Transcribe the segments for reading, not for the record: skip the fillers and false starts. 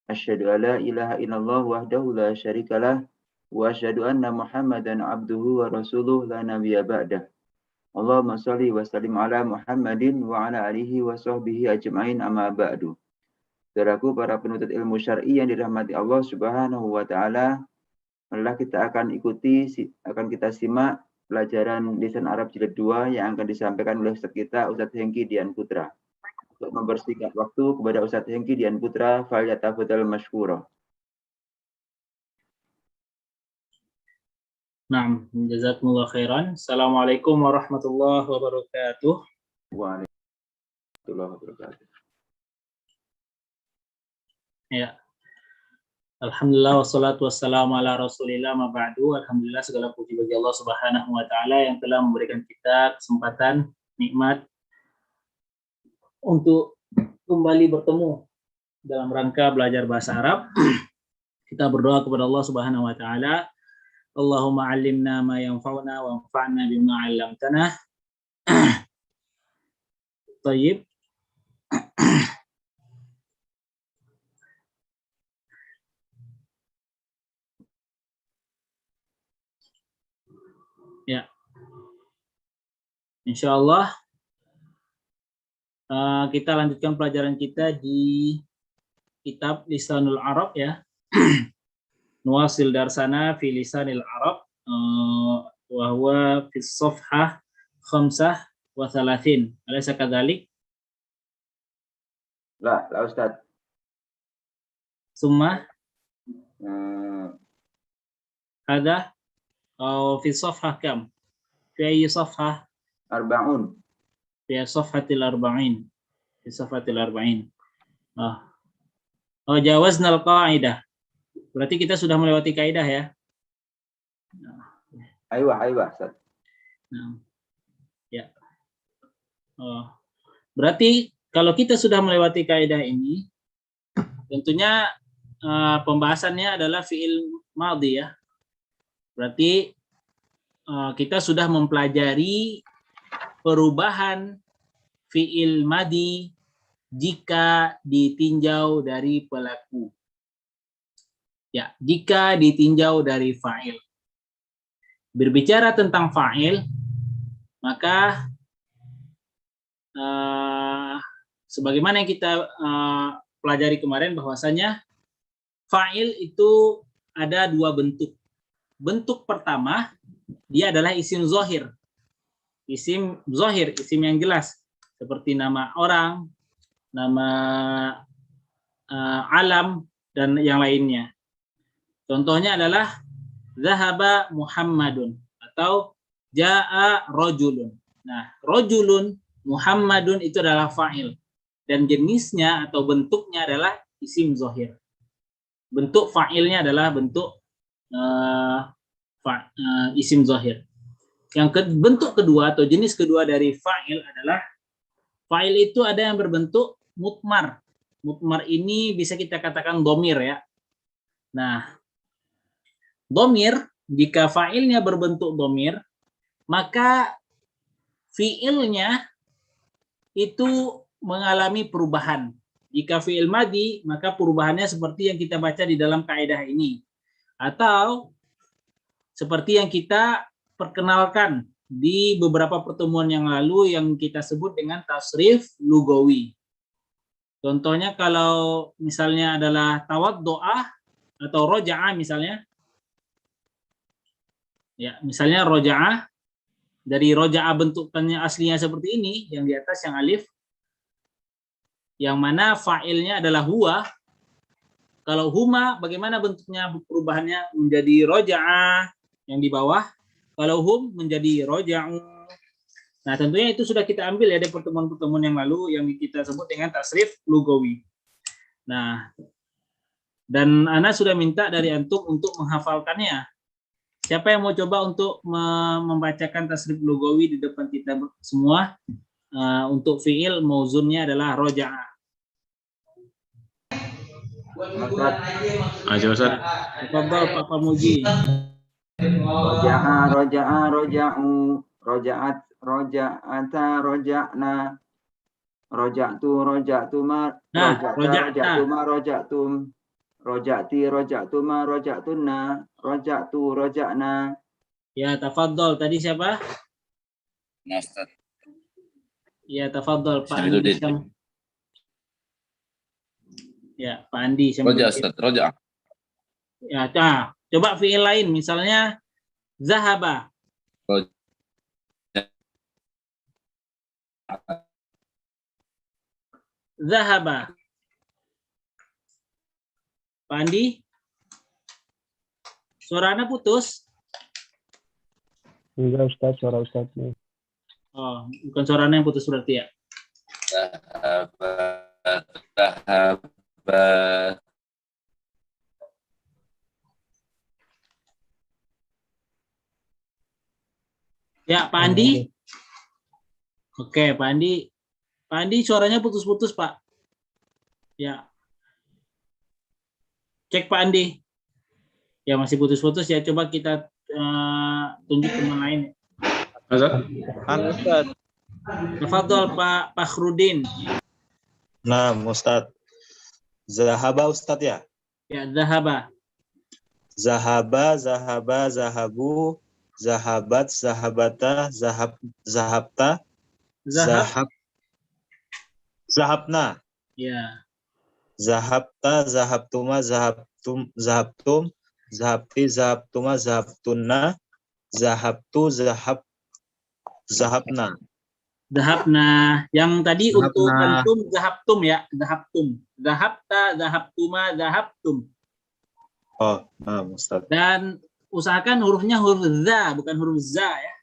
Asyhadu an la ilaha illallah wahdahu la syarikalah wa asyhadu anna Muhammadan abduhu wa rasuluh la nabiyya ba'dah. Allahumma shalli wa sallim ala Muhammadin wa ala alihi wa sahbihi ajma'in amma ba'du. Saudaraku para penuntut ilmu syar'i yang dirahmati Allah Subhanahu wa taala, marilah kita akan kita simak pelajaran lisan Arab jilid 2 yang akan disampaikan oleh Ustaz kita Ustaz Hengki Dian Putra. Untuk mempersingkat waktu kepada Ustaz Hengki Dian Putra, falyatafadhal masykura. Naam, jazakumullah khairan. Assalamualaikum warahmatullahi wabarakatuh. Waalaikumsalam warahmatullahi wabarakatuh. Ya. Alhamdulillah wassalatu wassalamu ala Rasulillah ma ba'du. Alhamdulillah segala puji bagi Allah Subhanahu wa taala yang telah memberikan kita kesempatan nikmat untuk kembali bertemu dalam rangka belajar bahasa Arab. Kita berdoa kepada Allah Subhanahu wa taala, Allahumma 'allimna ma yanfa'una wanfa'na bima 'allamtana. Thayyib. Ya. Insyaallah kita lanjutkan pelajaran kita di kitab Lisanul Arab ya. Nuwasil darsana fi Lisanil Arab wa huwa fi shafhah 35. Alaysa kadzalik? La Ustaz. Summa ada fi shafhah kam? Fi ayyi shafhah? 40. Fi shafhatil 40. Fi shafhatil 40. Jawaznal qa'idah. Berarti kita sudah melewati kaidah ya. Aywa Ustaz. Nah. Ya. Berarti kalau kita sudah melewati kaidah ini, tentunya pembahasannya adalah fi'il madhi ya. Berarti kita sudah mempelajari perubahan fi'il madhi jika ditinjau dari pelaku. Ya, jika ditinjau dari fa'il. Berbicara tentang fa'il, maka sebagaimana yang kita pelajari kemarin bahwasanya fa'il itu ada dua bentuk. Bentuk pertama, dia adalah isim zahir. Isim zahir, isim yang jelas. Seperti nama orang, nama alam, dan yang lainnya. Contohnya adalah zahaba Muhammadun atau jaa rajulun. Nah, rajulun, Muhammadun itu adalah fa'il. Dan jenisnya atau bentuknya adalah isim zahir. Bentuk fa'ilnya adalah bentuk isim zahir. Bentuk kedua atau jenis kedua dari fa'il adalah fa'il itu ada yang berbentuk mutmar. Mutmar ini bisa kita katakan dhamir ya. Nah, dhamir, jika fa'ilnya berbentuk dhamir, maka fi'ilnya itu mengalami perubahan. Jika fi'il madhi, maka perubahannya seperti yang kita baca di dalam kaidah ini. Atau seperti yang kita perkenalkan di beberapa pertemuan yang lalu yang kita sebut dengan tasrif lugawi. Contohnya kalau misalnya adalah tawaddo'ah atau roja'ah misalnya. Ya, misalnya roja'ah, dari roja'ah bentukannya aslinya seperti ini, yang di atas yang alif, yang mana fa'ilnya adalah huwa. Kalau huma, bagaimana bentuknya perubahannya menjadi roja'ah yang di bawah. Kalau hum menjadi roja'u. Nah, tentunya itu sudah kita ambil ya dari pertemuan-pertemuan yang lalu yang kita sebut dengan tasrif lugawi. Nah, dan Ana sudah minta dari antum untuk menghafalkannya. Siapa yang mau coba untuk membacakan tasrif lugawi di depan kita semua? Untuk fi'il mauzunnya adalah roja'ah. Aja Ustaz. Tafadhal Pak Pamuji. Roja'a, roja'u, roja'at, roja'ata, roja'na, roja'tu, roja'tuma, roja'ta, roja'tuma, roja'tum. roja'ti, roja'tuma, roja'tunna, roja'tu, roja'na. Ya, tafadhol. Tadi siapa? Nah, Ustaz. Ya, tafadhol Pak Andi. Syamiluddin. Ya, Pak Andi. Roja, Ustaz. Roja. Ya, nah, coba fiil lain, misalnya zahaba. Roja. Zahaba. Pak Andi? Suaranya putus? Enggak Ustaz, suara Ustaznya. Oh, bukan suaranya yang putus berarti ya? Sahabat. Sahabat. Ya, Pak Andi? Oke, Pak Andi. Pak Andi suaranya putus-putus, Pak. Ya. Cek Pak Andi. Ya, masih putus-putus ya. Coba kita tunjuk teman lain. Ustaz. Tafadhol Pak Fakhrudin. Nah, Ustaz. Zahaba Ustaz ya? Ya, zahaba. Zahaba, zahaba, zahabu, zahabat, zahabata, zahabta, Zahab. zahabna, Ya. zahabta, zahabtuma, zahabtum, zahabti, zahabtuma, zahabtunna, zahabtu, zahabna. Zahabna. Yang tadi Zahabna. untuk antum zahabtum ya, zahabtum. Zahabta, zahabtuma, zahabtum. Oh, nah, Ustaz. Dan usahakan hurufnya huruf za, bukan huruf za ya.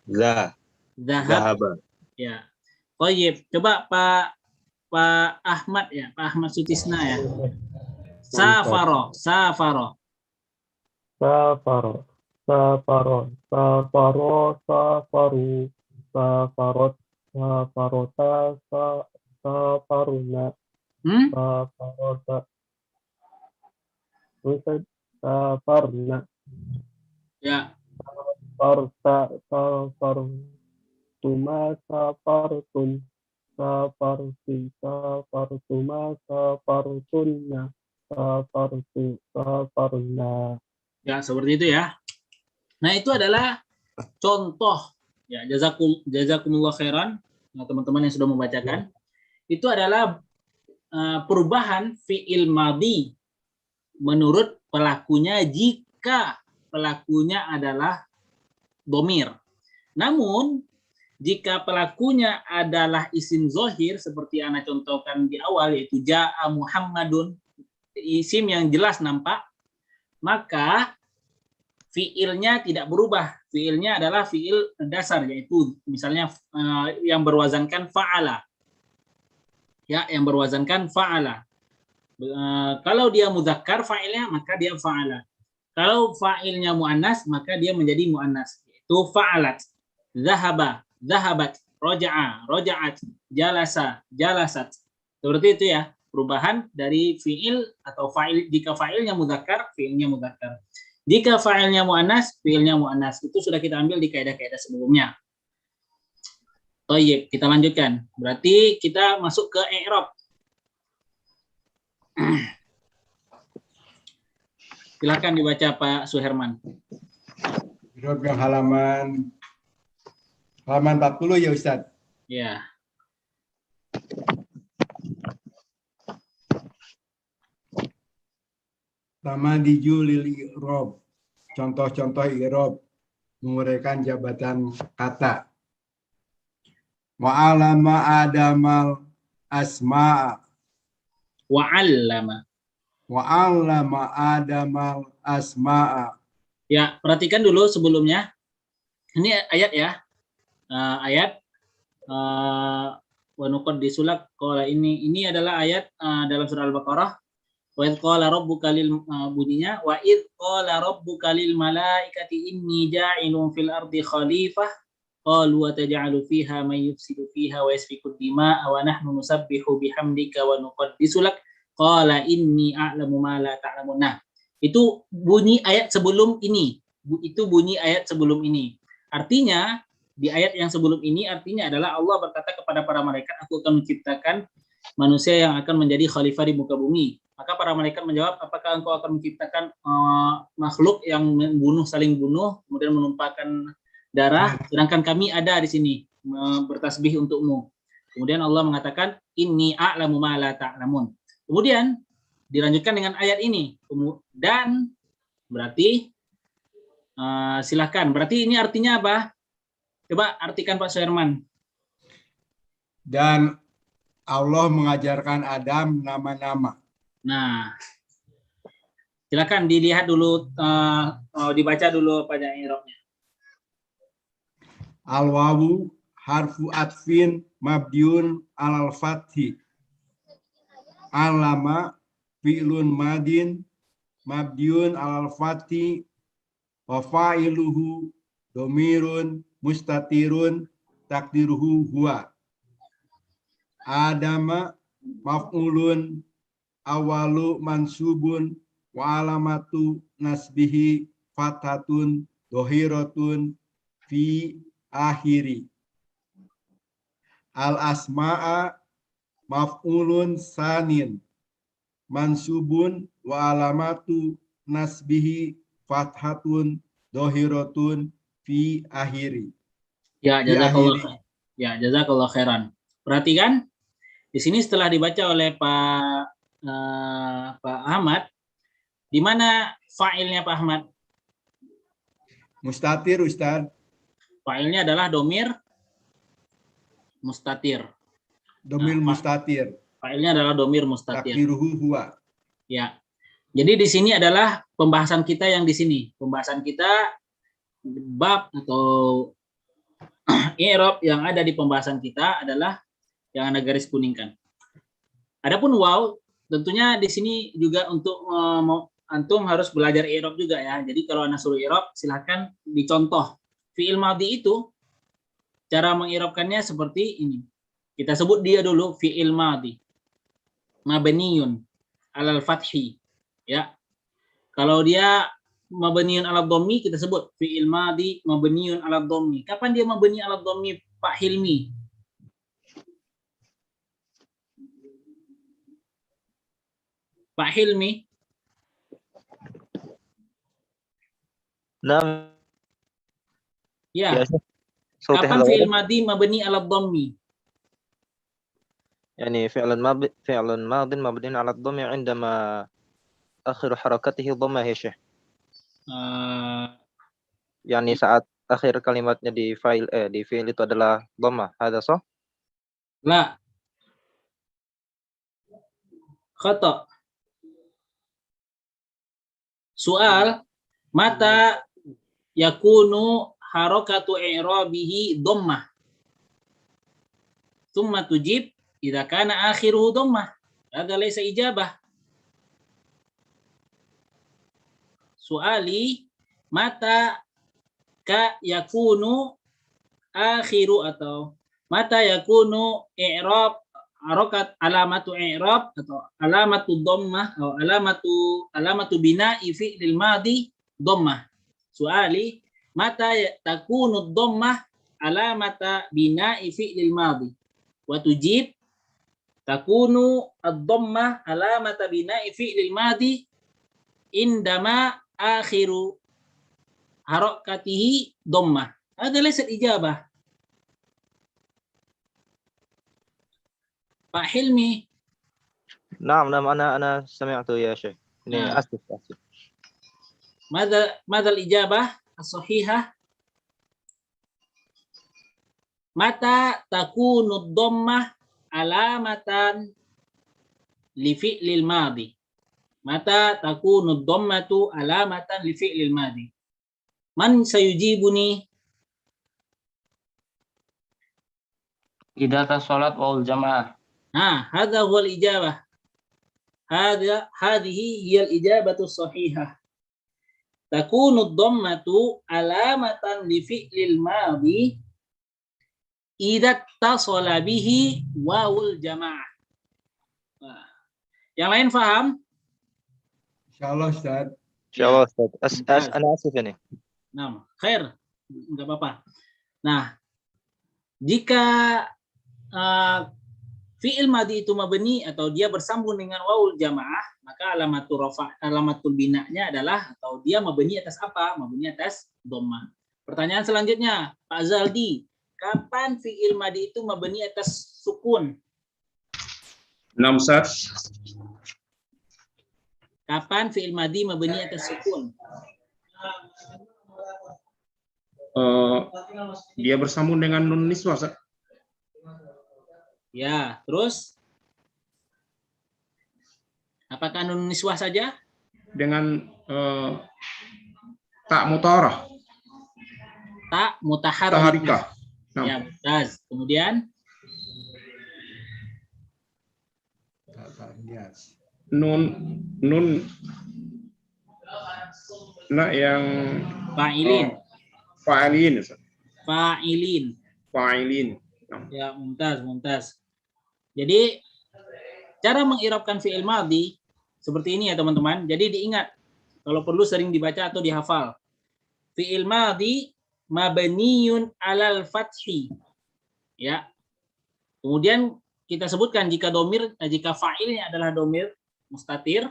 Zahab. Zahaba. Ya. Thayyib. Coba Pak Ahmad ya, Pak Ahmad Sutisna ya. Safaro, safaro. Safaro, safaro, safaro, safaru, safarot, safarota, safaruna, safarota. Ustaz, safarna, Ya. safarta, safartuma, safartun, safarti, safartuma, safartunna, safartu, safarna. Ya, seperti itu ya. Nah, itu adalah contoh ya, jazakumullah khairan ya, teman-teman yang sudah membacakan. Itu adalah perubahan fiil madhi menurut pelakunya jika pelakunya adalah dhamir. Namun jika pelakunya adalah isim zohir seperti ana contohkan di awal yaitu ja'a Muhammadun, isim yang jelas nampak, maka fiilnya tidak berubah. Fiilnya adalah fiil dasar yaitu misalnya yang berwazankan fa'ala. Ya, yang berwazankan fa'ala. Kalau dia muzakkar fa'ilnya maka dia fa'ala. Kalau fa'ilnya muannas maka dia menjadi muannas. Itu fa'alat, zahaba, zahabat, roja'a, roja'at, jalasa, jalasat. Seperti itu ya, perubahan dari fi'il atau fa'il. Jika fa'ilnya muzakkar, fi'ilnya muzakkar. Jika fa'ilnya muannas, fi'ilnya muannas. Itu sudah kita ambil di kaidah-kaidah sebelumnya. Thayyib, kita lanjutkan. Berarti kita masuk ke i'rab. Silakan dibaca Pak Suherman. I'rab yang halaman 40 ya Ustaz. Ya. Tamadiju lil i'rab. Contoh-contoh i'rab menguraikan jabatan kata. Wa'alama adamal asma'a. Wa'allama. Wa'alama adamal asma'a. Ya, perhatikan dulu sebelumnya. Ini ayat ya. Ayat wa nuqaddisulat qala ini adalah ayat dalam surah Al-Baqarah. Wa idz qala rabbuka lil bunyinya wa idz qala rabbuka lil malaikati inni ja'ilun fil ardi khalifah qalu wa taj'alu fiha man yufsidu fiha wa yasfiku dima'a wa nahnu nusabbihu bihamdika wa nuqaddisulat qala inni a'lamu ma la ta'lamun. Nah, itu bunyi ayat sebelum ini. Itu bunyi ayat sebelum ini. Artinya di ayat yang sebelum ini artinya adalah Allah berkata kepada para malaikat, aku akan menciptakan manusia yang akan menjadi khalifah di muka bumi. Maka para malaikat menjawab, apakah engkau akan menciptakan makhluk yang saling bunuh, kemudian menumpahkan darah, sedangkan kami ada di sini bertasbih untukmu. Kemudian Allah mengatakan, inni a'lamu ma la ta'lamun. Kemudian dilanjutkan dengan ayat ini. Dan berarti silakan. Berarti ini artinya apa? Coba artikan Pak Suherman. Dan Allah mengajarkan Adam nama-nama. Nah, silakan dilihat dulu, dibaca dulu apa i'rabnya. Al-wawu harfu atfin mabdiun alal fathi. Alama fi'lun madin mabdiun alal fathi wa fa'iluhu domirun mustatirun takdiruhu huwa. Adama maf'ulun awalu mansubun wa alamatu nasbihi fathatun dohiratun fi akhiri. Al asma'a maf'ulun sanin mansubun wa alamatu nasbihi fathatun dohiratun fi akhiri. Ya, jazakallah khairan. Perhatikan di sini setelah dibaca oleh Pak Ahmad, di mana fa'ilnya Pak Ahmad? Mustatir, Ustaz. Fa'ilnya adalah domir mustatir. Domir mustatir. Fa'ilnya adalah domir mustatir. Takdiruhu huwa. Ya. Jadi di sini adalah pembahasan kita yang di sini. Pembahasan kita bab atau i'rab yang ada di pembahasan kita adalah yang Anda garis kuningkan. Adapun waw, tentunya di sini juga untuk antum harus belajar i'rab juga ya. Jadi kalau Anda suruh i'rab, silahkan dicontoh. Fi'il madhi itu cara meng'irabkannya seperti ini. Kita sebut dia dulu fi'il madhi. Mabniyun alal fathi. Ya. Kalau dia mabniyun alal dhammi, kita sebut fi'il madhi mabniyun alal dhammi. Kapan dia mabni alal dhammi, Pak Hilmi? Pak Hilmi. Nah, Ya. صوتي Kapan هذا fi'il واضح؟ madhi mabni ala dhammi? يعني فعل ماض مبني على الضم عندما آخر حركته ضمة يا شيخ. يعني saat akhir kalimatnya di fi'il itu adalah dhamma. هذا صح؟ La. Khata. Soal, mata yakunu harakatu i'rabihi dhammah. Tsumma tujib idza kana akhiruhu dhammah. Hadza laysa ijabah. Suali, mata ka yakunu akhiru atau mata yakunu i'rab harokat alamatu i'rab atau alamatu dhammah atau alamatu bina'i fi'lil madhi dhammah. Suali, mata takunu dhammah alamata bina'i fi'lil madhi. Wa tujib takunu ad-dhammah alamata bina'i fi'lil madhi indama akhiru harakatihi dhammah. Hadza laysa ijabah. Pak Hilmi. نعم أنا سمعته يا شيخ. آسف. ماذا الإجابة الصحيحة؟ متى تكون الضمة علامة لفعل الماضي؟ متى تكون الضمة علامة لفعل الماضي؟ من سيجيبني؟ إذا اتصلت واو الجماعة. هذا هو الإجابة. هذه هي الإجابة الصحيحة. تكون الضمة علامة لفعل الماضي إذا اتصل به واو الجماعة. Yang lain paham? Insyaallah Ustaz. Insyaallah Ustaz. Ana asif ini. Nah, khair. Enggak apa-apa. Nah, jika fi'il madhi itu mabni atau dia bersambung dengan wawul jamaah, maka alamatul binanya adalah atau dia mabni atas apa? Mabni atas dhammah. Pertanyaan selanjutnya, Pak Zaldi, kapan fi'il madhi itu mabni atas sukun? Naam, Ustaz. Kapan fi'il madhi mabni atas sukun? Dia bersambung dengan nun niswah, Ustaz. Ya, terus apakah nun niswah saja? Dengan tak mutarah, Tak mutaharrikah. taharikah. Ya, mumtaz. Kemudian Nun nah yang fa'ilin. fa'ilin, Ustaz. Fa'ilin. Fa'ilin. Ya, mumtaz. Jadi cara mengirabkan fi'il madhi seperti ini ya teman-teman. Jadi diingat, kalau perlu sering dibaca atau dihafal. Fi'il madhi mabniyun alal fathi. Ya. Kemudian kita sebutkan jika fa'ilnya adalah domir mustatir,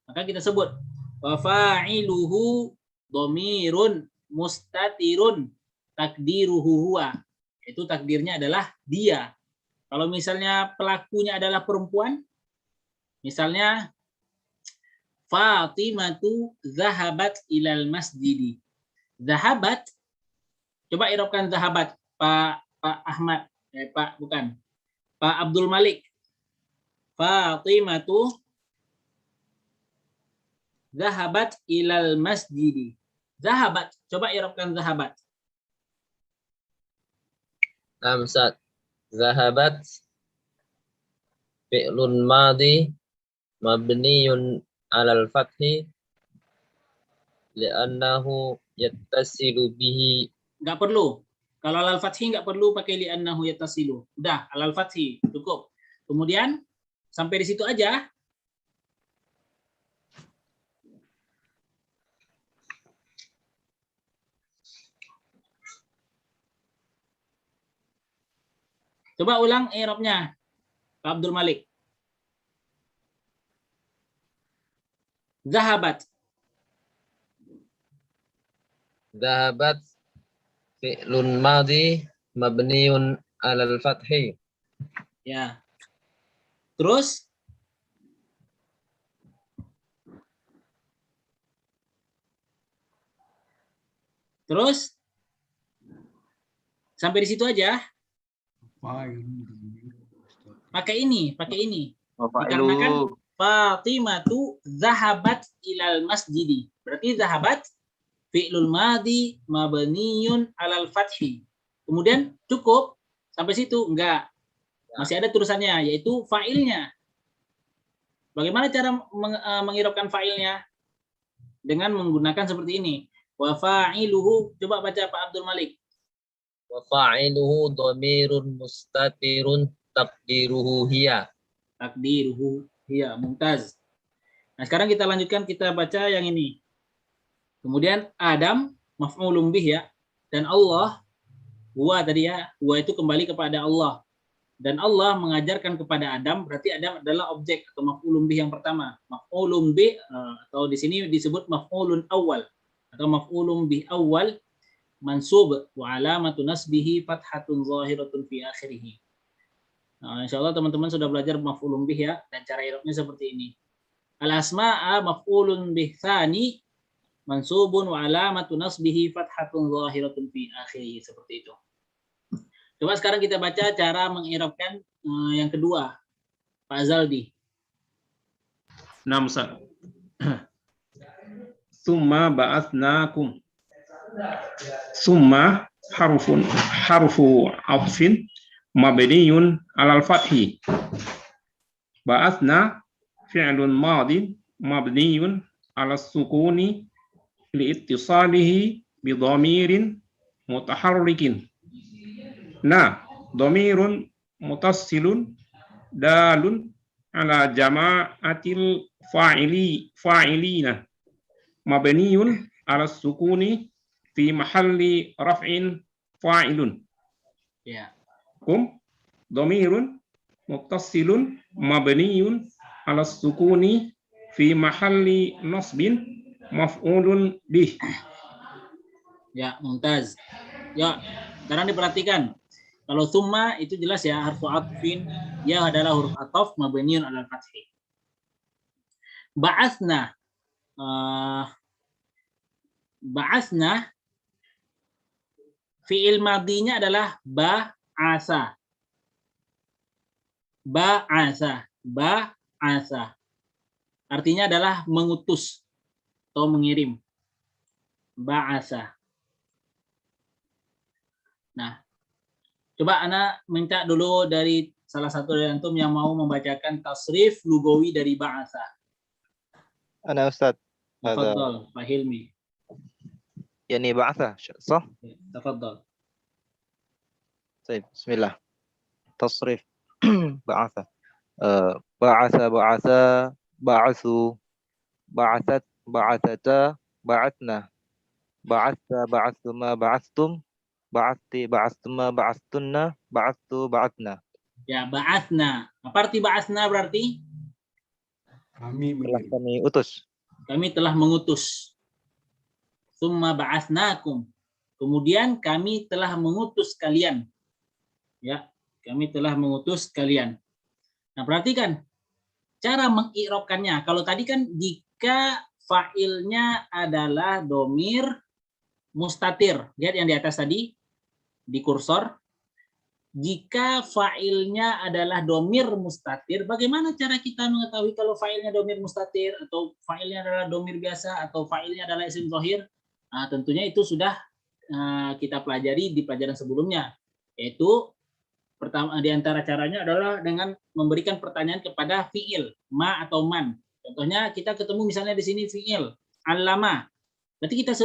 maka kita sebut wa fa'iluhu domirun mustatirun takdiruhu huwa. Itu takdirnya adalah dia. Kalau misalnya pelakunya adalah perempuan, misalnya Fatimatu zahabat ilal masjidi. Zahabat, coba irobkan zahabat, Pak Ahmad, Pak Abdul Malik. Fatimatu zahabat ilal masjidi. Zahabat, coba irobkan zahabat. Naam, Ustaz. Zahabat fi'lun madhi mabniyun 'alal fathi li'annahu yattasilu bihi. Enggak perlu. Kalau alal fathi enggak perlu pakai li'annahu yattasilu. Udah, alal fathi cukup. Kemudian sampai di situ aja. Coba ulang i'rabnya, Pak Abdul Malik. Zahabat. Zahabat fi'lun madhi mabniyun 'alal fathi. Ya. Terus sampai di situ aja. Pakai ini. Dikarenakan Fatimatu zahabat ilal masjidi. Berarti zahabat fi'lul madhi mabniyun alal fathi. Kemudian cukup sampai situ? Enggak. Masih ada tulisannya, yaitu fa'ilnya. Bagaimana cara mengirabkan fa'ilnya? Dengan menggunakan seperti ini. Wa fa'iluhu, coba baca Pak Abdul Malik. Wa fa'iluhu dhamirun mustatirun taqdiruhu hiya. Takdiruhu hiya, mumtaz. Nah, sekarang kita lanjutkan, kita baca yang ini. Kemudian Adam maf'ulun bih ya, dan Allah huwa tadi ya, huwa itu kembali kepada Allah. Dan Allah mengajarkan kepada Adam, berarti Adam adalah objek atau maf'ulun bih yang pertama. Maf'ulun bih atau di sini disebut maf'ulun awal atau maf'ulun bih awal mansub wa alamatu nasbihi fathatun zahiratun fi akhirih. Nah, insyaallah teman-teman sudah belajar maf'ulun bih ya, dan cara i'rabnya seperti ini. Al-asma'a maf'ulun bih tsani mansubun wa alamatu nasbihi fathatun zahiratun fi akhirih, seperti itu. Coba sekarang kita baca cara mengirabkan yang kedua, Pak Zaldi. Naam, Ustaz. Summa ba'atsnakum. Summa harfu atfin mabniyun 'alal fathi. Ba'atsna fi'lun madin mabniyun 'alas sukuni liittisalihi bi dhamirin mutaharrikin. Nah, dhamirun mutassilun dalun ala jama'atil fa'ilina mabniyun ala sukuni fi mahalli raf'in fa'ilun. Ya. Dhamirun muttasilun mabniyun ala sukuni fi mahalli nasbin maf'ulun bih. Ya, mumtaz. Ya, sekarang diperhatikan. Kalau summa itu jelas ya, harfu atfin, ya adalah huruf ataf mabniun alal fathi. Ba'atsna, ba'atsna fi'il madinya adalah ba'asa. Ba'asa, ba'asa. Artinya adalah mengutus atau mengirim. Ba'asa. Nah, coba Ana minta dulu dari salah satu dari antum yang mau membacakan tasrif lugawi dari ba'asa. أنا أستاذ. هذا Tafadhal, Pak Hilmi. يعني بعثة صح؟ Tafadhal. طيب بسم الله. تصريف بعثة. بعث بعثا بعثوا بعثت بعثتا بعثنا بعثت بعثتما بعثتم بعثتي بعثتما بعثتنا بعثtu بعثنا. Ya, ba'atsna. Apa arti ba'atsna berarti? Kami Telah mengirim. kami utus. Kami telah mengutus. Tsumma ba'atsnakum. Kemudian kami telah mengutus kalian. Ya, kami telah mengutus kalian. Nah, perhatikan cara mengi'rabkannya. Kalau tadi kan jika fa'ilnya adalah domir mustatir. Lihat yang di atas tadi di kursor. Jika fa'ilnya adalah domir mustatir, bagaimana cara kita mengetahui kalau fa'ilnya domir mustatir atau fa'ilnya adalah domir biasa atau fa'ilnya adalah isim zahir? Nah, tentunya itu sudah kita pelajari di pelajaran sebelumnya, yaitu pertama di antara caranya adalah dengan memberikan pertanyaan kepada fi'il, ma atau man. Contohnya kita ketemu misalnya di sini fi'il, allama. Berarti kita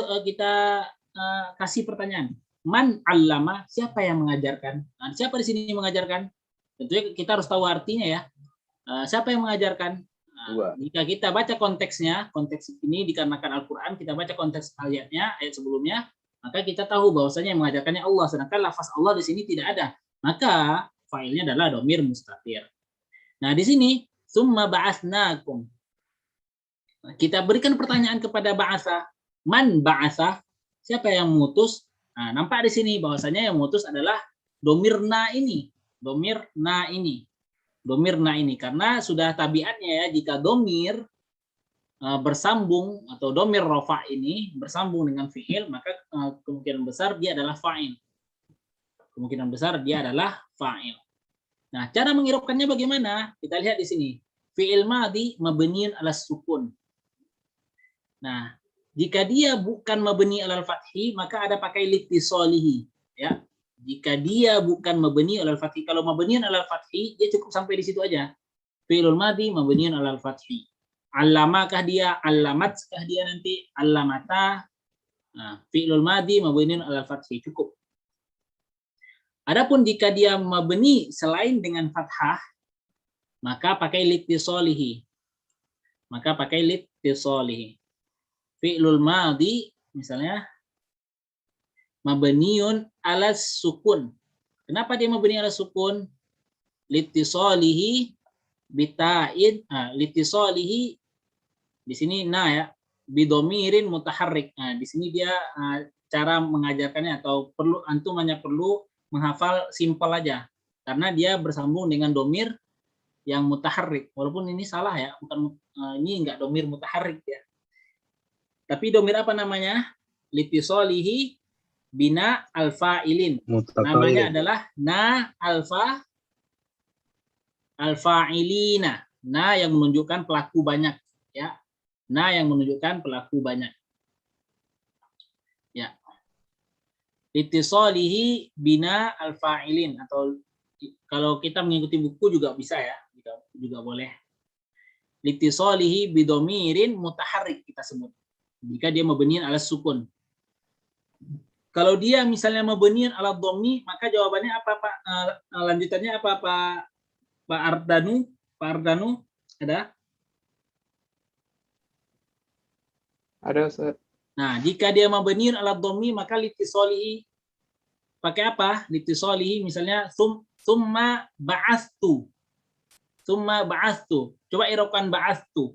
kasih pertanyaan. Man allama, siapa yang mengajarkan? Nah, siapa di sini mengajarkan? Tentunya kita harus tahu artinya ya. Siapa yang mengajarkan? Nah, jika kita baca konteksnya, konteks ini dikarenakan Al-Quran, kita baca konteks ayatnya, ayat sebelumnya, maka kita tahu bahwasanya yang mengajarkannya Allah. Sedangkan lafaz Allah di sini tidak ada. Maka fa'ilnya adalah domir mustatir. Nah, di sini summa ba'atsnakum. Kita berikan pertanyaan kepada ba'asa. Man ba'asa? Siapa yang mengutus? Nah, nampak di sini bahwasanya yang mengutus adalah domir na ini. Domir na ini. Domir na ini. Karena sudah tabiatnya ya, jika domir bersambung atau domir rofa ini bersambung dengan fi'il, maka kemungkinan besar dia adalah fa'il. Kemungkinan besar dia adalah fa'il. Nah, cara mengirabkannya bagaimana? Kita lihat di sini. Fi'il madhi mabniun ala sukun. Nah, jika dia bukan mabni alal fathi, maka ada pakai litisolihi. Ya, jika dia bukan mabni alal fathi, kalau mabniun alal fathi, dia cukup sampai di situ aja. Fi'lul madhi mabniun alal fathi. Allamakah dia, allamatkah dia nanti, allamata. Nah, fi'lul madhi mabniun alal fathi, cukup. Adapun jika dia mabni selain dengan fathah, maka pakai litisolihi. Maka pakai litisolihi. Fi'lul madhi misalnya mabniun ala sukun. Kenapa dia mabni ala sukun? Litisalihi bita'id, litisalihi di sini ya, bidomirin mutaharrik. Nah, di sini dia cara mengajarkannya atau perlu antum hanya perlu menghafal simpel aja. Karena dia bersambung dengan domir yang mutaharrik. Walaupun ini salah ya, bukan ini enggak domir mutaharrik ya. Tapi domir apa namanya? Litisolihi bina alfa'ilin. Namanya adalah na alfa'ilina. Na yang menunjukkan pelaku banyak. Ya. Na yang menunjukkan pelaku banyak. Ya. Litisolihi bina alfa'ilin. Atau kalau kita mengikuti buku juga bisa ya. Juga boleh. Litisolihi bidomirin mutaharrik kita sebut. Jika dia mabniun ala sukun. Kalau dia misalnya mabniun ala dhammi, maka jawabannya apa Pak? Lanjutannya apa Pak Ardanu? Pak Ardanu ada? Ada Ustaz. Nah, jika dia mabniun ala dhammi, maka litisolihi pakai apa? Litisolihi misalnya summa ba'astu. Summa ba'atsu. Coba irobkan ba'atsu.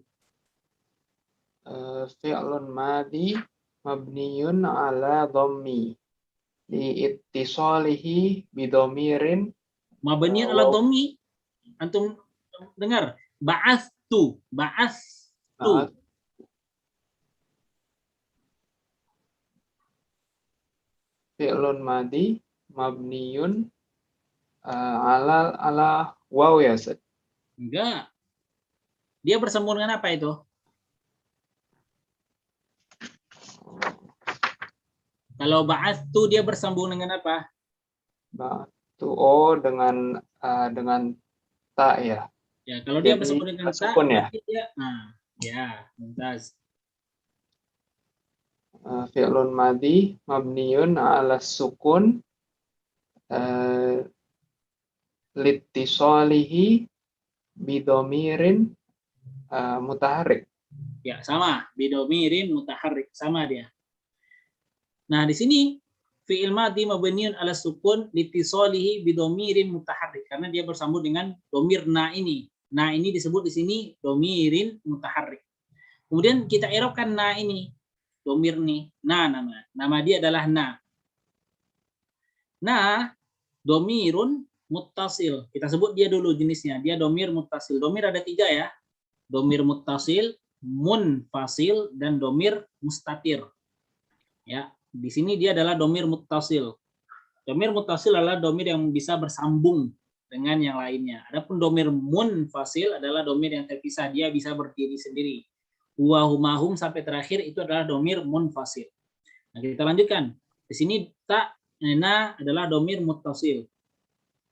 Fi'lun madi mabniyun ala dhammi li ittisalihi bidomirin Mabniun ala dhammi. Antum dengar? Ba'atsu. Ba'atsu. fi'lun madi mabniyun ala waw ya Ustaz. Enggak. Dia bersambung dengan apa itu? Kalau ba'atsu dia bersambung dengan apa? Ba'tu dengan ta ya. Ya, kalau dia Jadi, bersambung dengan ta, sukun ya? berarti dia ya, mumtaz. Fi'lun madi mabniyun ala sukun litisolihi bidomirin mutaharrik. Ya, sama. Bidomirin mutaharrik, sama dia. Nah, di sini fi'il madhi mabniun ala sukun litisolihi bidomirin mutaharrik karena dia bersambung dengan domir na ini. Na ini disebut di sini domirin mutaharrik. Kemudian kita i'rabkan na ini. Domir nih, na nama dia adalah na. Na domirun muttasil. Kita sebut dia dulu jenisnya. Dia domir muttasil. Domir ada 3 ya. Domir muttasil, munfasil, dan domir mustatir. Ya, di sini dia adalah domir muttasil. Domir muttasil adalah domir yang bisa bersambung dengan yang lainnya. Adapun domir munfasil adalah domir yang terpisah. Dia bisa berdiri sendiri. Huwa humahum sampai terakhir itu adalah domir munfasil. Nah, kita lanjutkan. Di sini ta na adalah domir muttasil.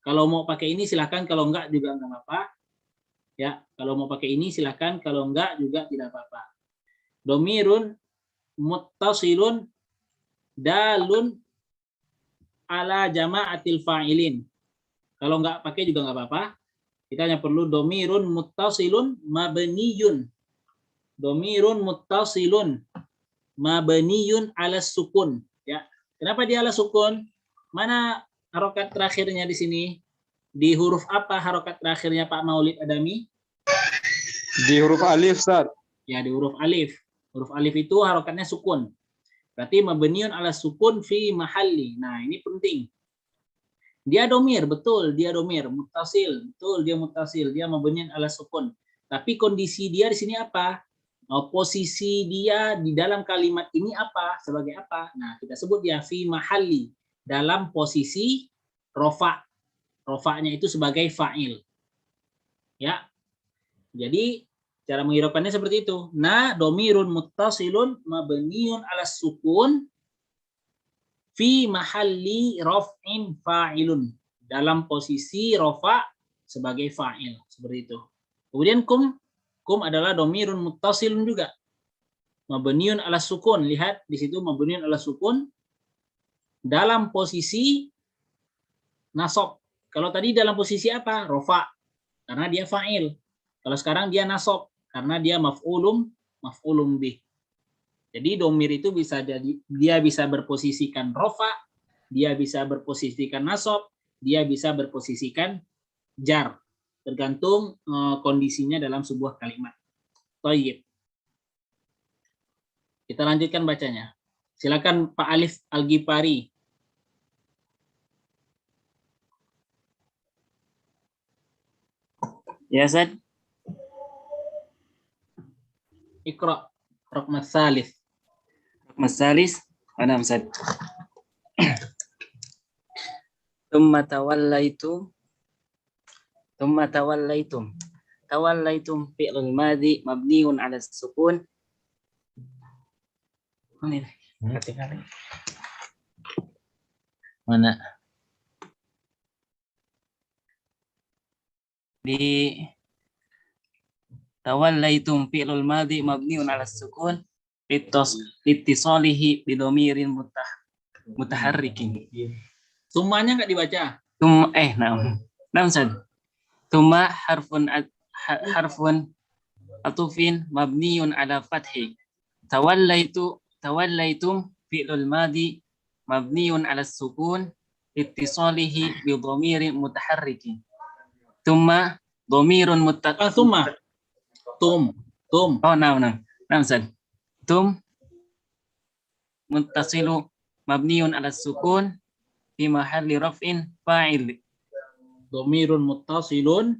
Kalau mau pakai ini silakan, kalau enggak juga enggak apa-apa. Ya, kalau mau pakai ini silakan, kalau enggak juga tidak apa-apa. Domirun muttasilun dalun ala jama'atil fa'ilin. Kalau enggak pakai juga enggak apa-apa. Kita hanya perlu domirun muttasilun mabniyun. Domirun muttasilun mabniyun ala sukun. Ya. Kenapa dia ala sukun? Mana harokat terakhirnya di sini? Di huruf apa harokat terakhirnya Pak Maulid Adami? Di huruf alif, Ustaz. Ya, di huruf alif. Huruf alif itu harokatnya sukun. Berarti mabniun ala sukun fi mahalli. Nah, ini penting. Dia domir, betul, dia domir. Muttasil, betul, dia muttasil. Dia mabniun ala sukun. Tapi kondisi dia di sini apa? Posisi dia di dalam kalimat ini apa? Sebagai apa? Nah, kita sebut dia fi mahalli. Dalam posisi rofa. Rofa'nya itu sebagai fa'il. Ya. Jadi, cara mengiraukannya seperti itu. Na domirun muttasilun mabniun ala sukun fi mahalli raf'in fa'ilun. Dalam posisi rofa sebagai fa'il. Seperti itu. Kemudian kum adalah domirun muttasilun juga. Mabniun ala sukun. Lihat di situ mabniun ala sukun dalam posisi nasab. Kalau tadi dalam posisi apa? Rofa. Karena dia fa'il. Kalau sekarang dia nasab. Karena dia maf'ulum bih. Jadi domir itu bisa jadi dia bisa berposisikan rofa, dia bisa berposisikan nasab, dia bisa berposisikan jar. Tergantung kondisinya dalam sebuah kalimat. Thayyib. Kita lanjutkan bacanya. Silakan Pak Alif Al-Ghifari. Ya, Ustaz. Iqra. Raqam tsalits. Raqam tsalits. Ana Ustaz. Tsumma tawallaitum. Tawallaitum fi'lul madhi mabniun 'ala sukun. Mana? Di tawallaitum fi'lul madhi mabniun 'ala sukun litisalihi bidomirin mutaharrikin. Semuanya enggak dibaca. Nah Ustaz. Tuma harfun atufin mabniun 'ala fathi. Tawallaitum fi'lul madhi mabniun 'ala sukun litisalihi bidomirin mutaharrikin. Tuma Domirun muttasil. Thumma. Tum. Oh, nah, Ustaz. Tum muttasilu mabniun ala sukun fi mahalli raf'in fa'il. Domirun muttasilun.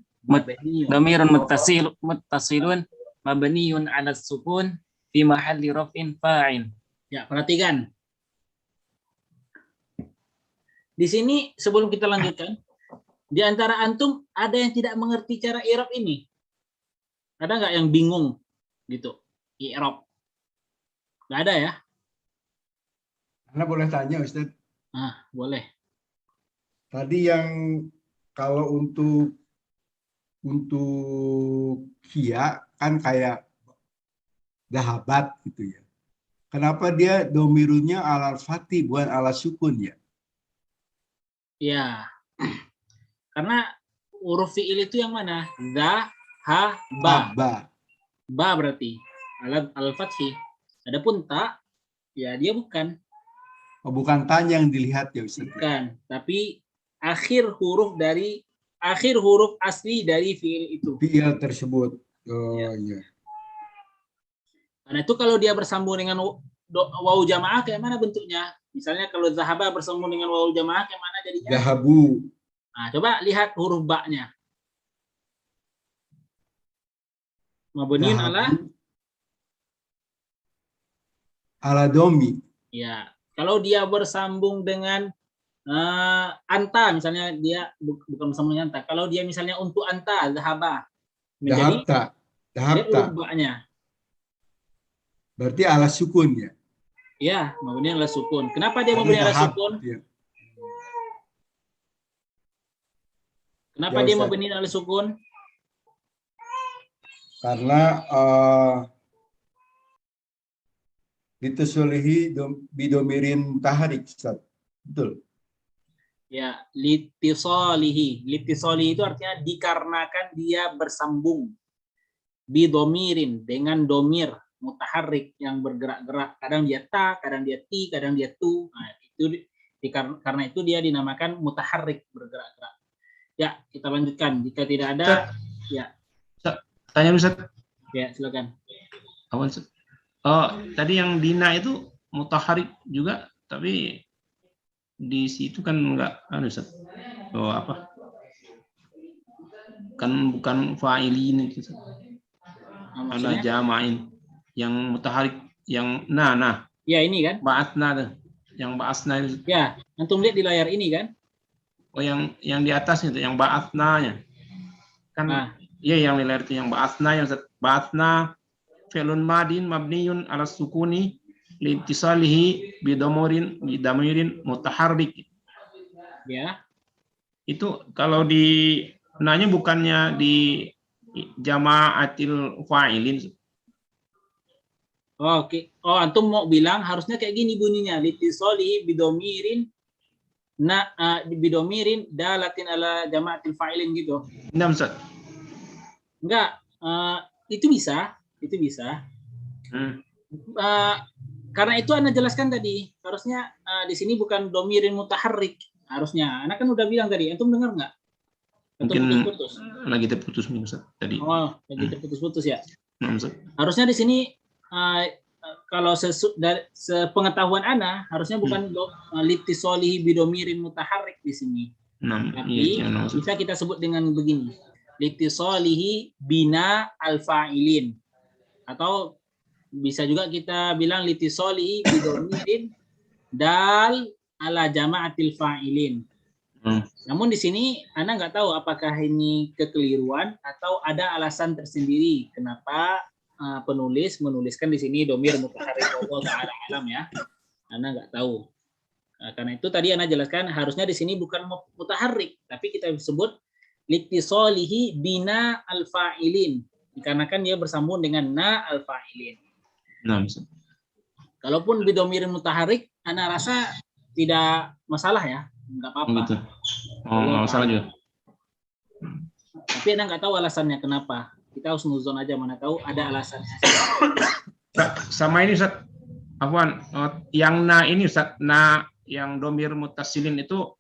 Domirun muttasilun mabniun ala sukun fi mahalli raf'in fa'il. Ya, perhatikan. Di sini sebelum kita lanjutkan, di antara antum ada yang tidak mengerti cara i'rab ini? Ada nggak yang bingung gitu? I'rab. Nggak ada ya? Anda boleh tanya, Ustaz. Ah, boleh. Tadi yang kalau untuk kia kan kayak dahabat gitu ya. Kenapa dia domirunnya alal fatih bukan ala sukun ya? Ya. Karena huruf fi'il itu yang mana? Za, ha, ba. Ba berarti al-fathi. Adapun ta, ya dia bukan. Oh, bukan tanya yang dilihat ya Ustaz. Bukan, tapi akhir huruf asli dari fi'il itu. Fi'il tersebut. Oh Ya. iya. Karena itu kalau dia bersambung dengan wawu jamaah kayak mana bentuknya? Misalnya kalau zahaba bersambung dengan wawu jamaah kayak mana jadinya? Zahabu. Nah, coba lihat huruf ba-nya. Mabniun ala domi. Ya, kalau dia bersambung dengan anta, misalnya dia bukan bersambung dengan anta. Kalau dia misalnya untuk anta, zahaba, menjadi Dahabta. huruf ba-nya. Berarti ala sukun ya. Ya, mabniun ala sukun. Kenapa dia mabniun ala sukun? Ya. Kenapa dia mabniun ala sukun? Karena ditusulihi bidomirin mutaharik, Ustaz. Betul. Ya, litisolihi. Litisolihi itu artinya dikarenakan dia bersambung. Bidomirin, dengan domir mutaharrik yang bergerak-gerak. Kadang dia ta, kadang dia ti, kadang dia tu. Nah, itu karena itu dia dinamakan mutaharrik, bergerak-gerak. Ya, kita lanjutkan. Jika tidak ada, ya. Tanya Ustaz. Ya, silakan. Oh, tadi yang dina itu mutaharik juga, tapi di situ kan enggak Ustaz. Oh, apa? Kan bukan fa'ilin itu. Ada jamain yang mutaharik yang nah. Ya, ini kan? Ba'atna tuh. Yang ba'asna itu. Ya, antum lihat di layar ini kan? Oh, yang di atas itu, yang ba'atna-nya. Kan iya yang di layar itu yang ba'atna, yang ba'atna fi'lun madin mabniyun ala sukuni litisalihi bidamirin mutaharrik. Ya. Itu kalau di nanya bukannya di jama'atil fa'ilin. Oh, oke. Oh, antum mau bilang harusnya kayak gini bunyinya, litisalihi bidomirin dalatin ala jama'atil fa'ilin gitu. Enggak, Ustaz. Enggak, itu bisa. Karena itu Anda jelaskan tadi, harusnya di sini bukan domirin mutaharrik. Harusnya, Anda kan udah bilang tadi, antum dengar nggak? Mungkin lagi terputus nih Ustaz tadi. Oh, lagi terputus-putus ya. Ustaz. Harusnya di sini kalau sepengetahuan Anda, harusnya bukan litisolihi bidomirin mutaharrik di sini. Tapi bisa kita sebut dengan begini. Litisolihi bina al-fa'ilin. Atau bisa juga kita bilang litisolihi bidomirin dal ala jama'atil fa'ilin. Namun di sini Anda nggak tahu apakah ini kekeliruan atau ada alasan tersendiri kenapa penulis menuliskan di sini domir mutaharrik Allah ta'ala alam ya. Anda nggak tahu. Karena itu tadi Anda jelaskan harusnya di sini bukan mutaharrik, tapi kita sebut litisolihi bina al-fa'ilin. Dikarenakan dia bersambung dengan na al-fa'ilin. Kalaupun bidomirin mutaharrik, Anda rasa tidak masalah ya. Enggak apa-apa. Gitu. Oh, nggak masalah juga. Tapi Anda nggak tahu alasannya kenapa. Kita harus nuzon aja, mana tahu ada alasannya. Sama ini Ustaz. Afwan, yang na ini Ustaz, na yang domir mutasilin itu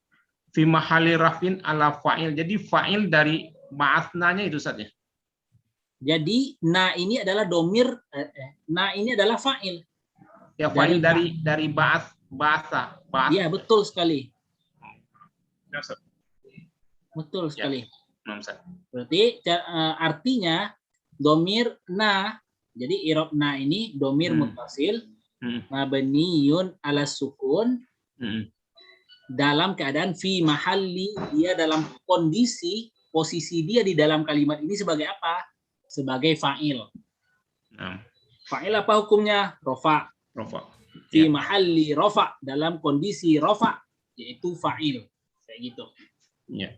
fi mahali rafin ala fa'il. Jadi fa'il dari ba'atnanya itu Ustaz ya. Jadi na ini adalah domir, na ini adalah fa'il. Ya fa'il dari ba'atha. Iya, betul sekali. Ya, Ustaz. Betul sekali. Nah, Ustaz. Berarti artinya domir na, jadi irob na ini domir muttasil mabniyun ala sukun dalam keadaan fi mahalli, dia dalam kondisi posisi dia di dalam kalimat ini sebagai apa? Sebagai fa'il. Fa'il apa hukumnya? Rofa. Fi mahalli rofa, dalam kondisi rofa, yaitu fa'il. Kayak gitu. Ya.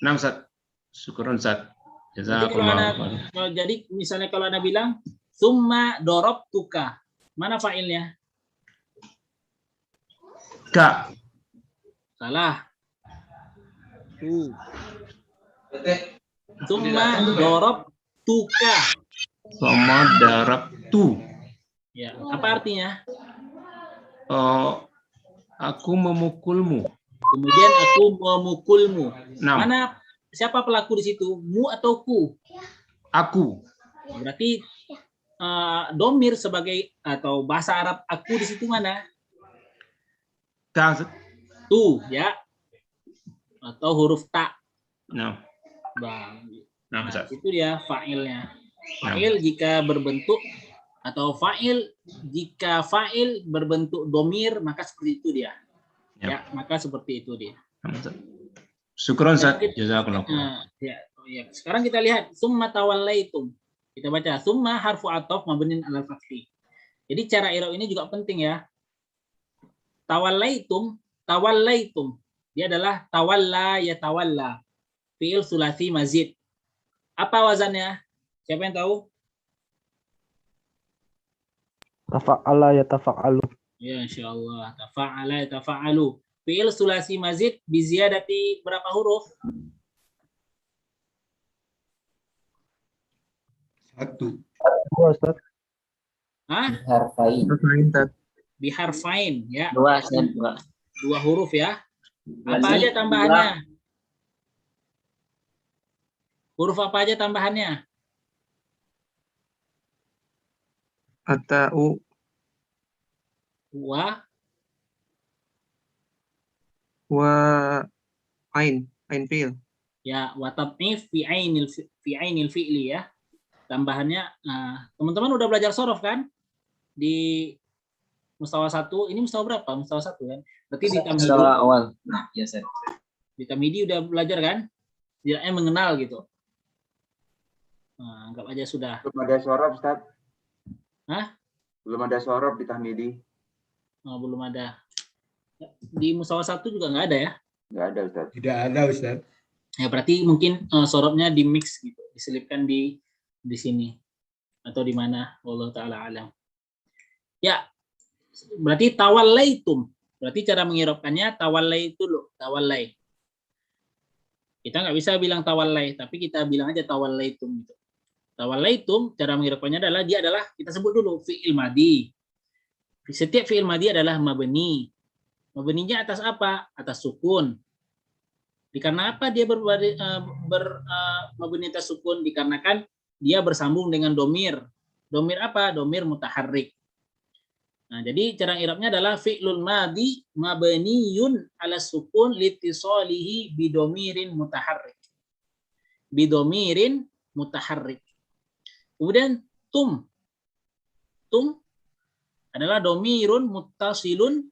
Nah, Ustaz. Syukuran Ustaz. Jadi misalnya kalau Anda bilang summa dorobtuka, mana fa'ilnya? Ka. Salah. Summa dorobtuka. Summa darabtu. Ya, apa artinya? Aku memukulmu. Kemudian aku memukulmu. Nah. Mana siapa pelaku di situ? Mu atau ku? Aku. Berarti domir sebagai atau bahasa Arab aku di situ mana? Ka. Tu, ya. Atau huruf ta. Nah. Nah, itu dia fa'ilnya. Fa'il jika berbentuk atau jika fa'il berbentuk domir, maka seperti itu dia. Ya, maka seperti itu dia. Syukron Ustaz. Jazakallah. Ya. Sekarang kita lihat summa tawallaitum. Kita baca summa harfu ataf mabnin alal fathi. Jadi cara i'rab ini juga penting ya. Tawallaitum. Dia adalah tawalla ya tawalla. Fi'il sulasi mazid. Apa wazannya? Siapa yang tahu? Tafa'ala ya tafa'alu. Ya, insyaallah. Tafa'ala ya tafa'alu. Fi'il sulasi mazid bi ziyadati berapa huruf? 1. Ustaz. Hah? Harfain. Biharfain ya. 2 huruf ya. Apa aja tambahannya? Huruf apa aja tambahannya? Atau Wa ain fi'il. ya, wa tab'if fi ainil fi'li ya. Tambahannya, teman-teman udah belajar sorof kan? Di mustawa 1, ini mustawa berapa? Mustawa 1 kan? Berarti di tamhidi. Mustawa awal. Nah, ya Ustaz. Di tamhidi udah belajar kan? Setidaknya mengenal gitu. Anggap aja sudah. Belum ada sorof, Ustaz. Hah? Belum ada sorof di tahmidi. Belum ada. Di mustawa 1 juga nggak ada ya? Nggak ada, Ustaz. Tidak ada, Ustaz. Ya berarti mungkin sorofnya di mix gitu, diselipkan di sini atau di mana, wallahu taala alam. Ya, berarti tawallaitum. Berarti cara mengirabkannya tawallai itu loh, tawallai. Kita nggak bisa bilang tawallai, tapi kita bilang aja tawallaitum gitu. Tawallaitum cara mengirabkannya adalah dia adalah kita sebut dulu fi'il madi. Setiap fi'il madi adalah mabni. Mabninya atas apa? Atas sukun. Karena apa dia mabni atas sukun? Dikarenakan dia bersambung dengan domir. Domir apa? Domir mutaharrik. Nah, jadi cara i'rabnya adalah fi'lul madi mabniyun ala sukun litisalihi bidomirin mutaharrik. Bidomirin mutaharrik. Kemudian tum. Tum adalah domirun muttasilun,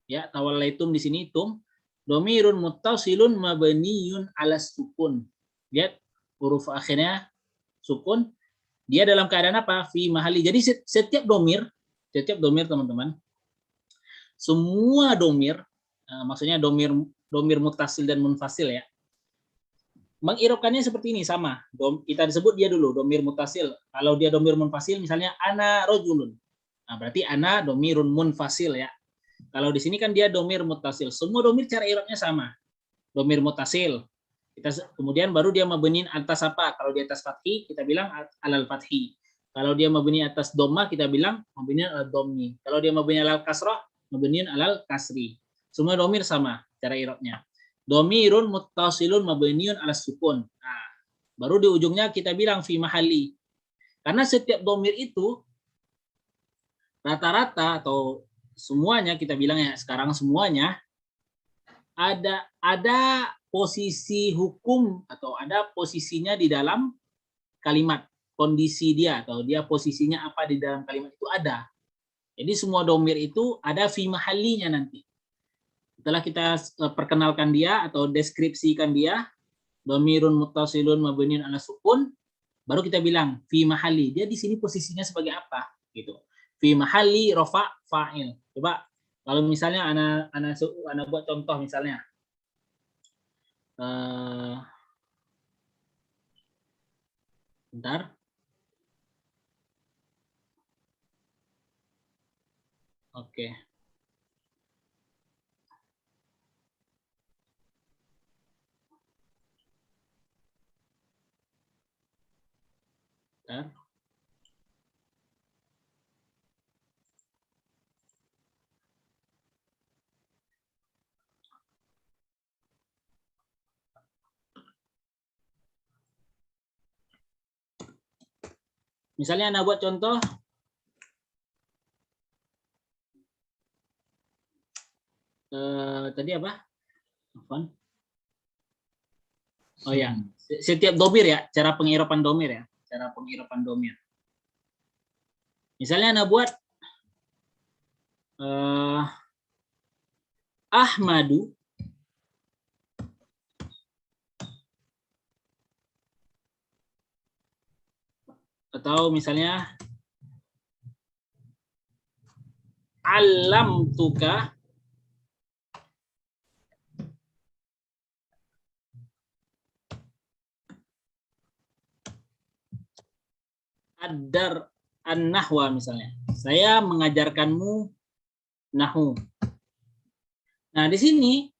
ya, tawallaitum di sini tum. Domirun muttasilun mabniyun ala sukun. Lihat huruf akhirnya sukun. Dia dalam keadaan apa? Fi mahali. Jadi setiap domir teman-teman, semua domir, maksudnya domir muttasil dan munfasil ya, mengirabkannya seperti ini sama. Kita disebut dia dulu domir muttasil. Kalau dia domir munfasil, misalnya ana rojulun, nah berarti ana domirun munfasil ya. Kalau di sini kan dia domir muttasil. Semua domir cara i'rabnya sama. Domir muttasil. Kemudian baru dia mabniin atas apa? Kalau di atas fathi kita bilang alal fathi. Kalau dia mabni atas dhamma kita bilang mabniin alal dhammi. Kalau dia mabni alal kasrah mabniin alal kasri. Semua domir sama cara i'rabnya. Domirun muttasilun mabniun alas sukun. Nah, Baru di ujungnya kita bilang fi mahalli. Karena setiap domir itu rata-rata atau semuanya, kita bilang ya sekarang semuanya ada posisi hukum atau ada posisinya di dalam kalimat, kondisi dia atau dia posisinya apa di dalam kalimat itu ada. Jadi semua domir itu ada fi mahallinya nanti. Setelah kita perkenalkan dia atau deskripsikan dia, domirun muttasilun mabniun ala sukun, baru kita bilang fi mahalli. Dia di sini posisinya sebagai apa gitu. Fi mahalli rafa fa'il. Coba kalau misalnya ana buat contoh misalnya. Bentar. Oke. Bentar. Misalnya Anda buat contoh tadi apa? Oh ya, setiap domir ya, cara pengirapan domir ya, cara pengirapan domir. Misalnya Anda buat Ahmadu atau misalnya alam tuka adar an-nahwa misalnya. Saya mengajarkanmu nahu. Nah, di sini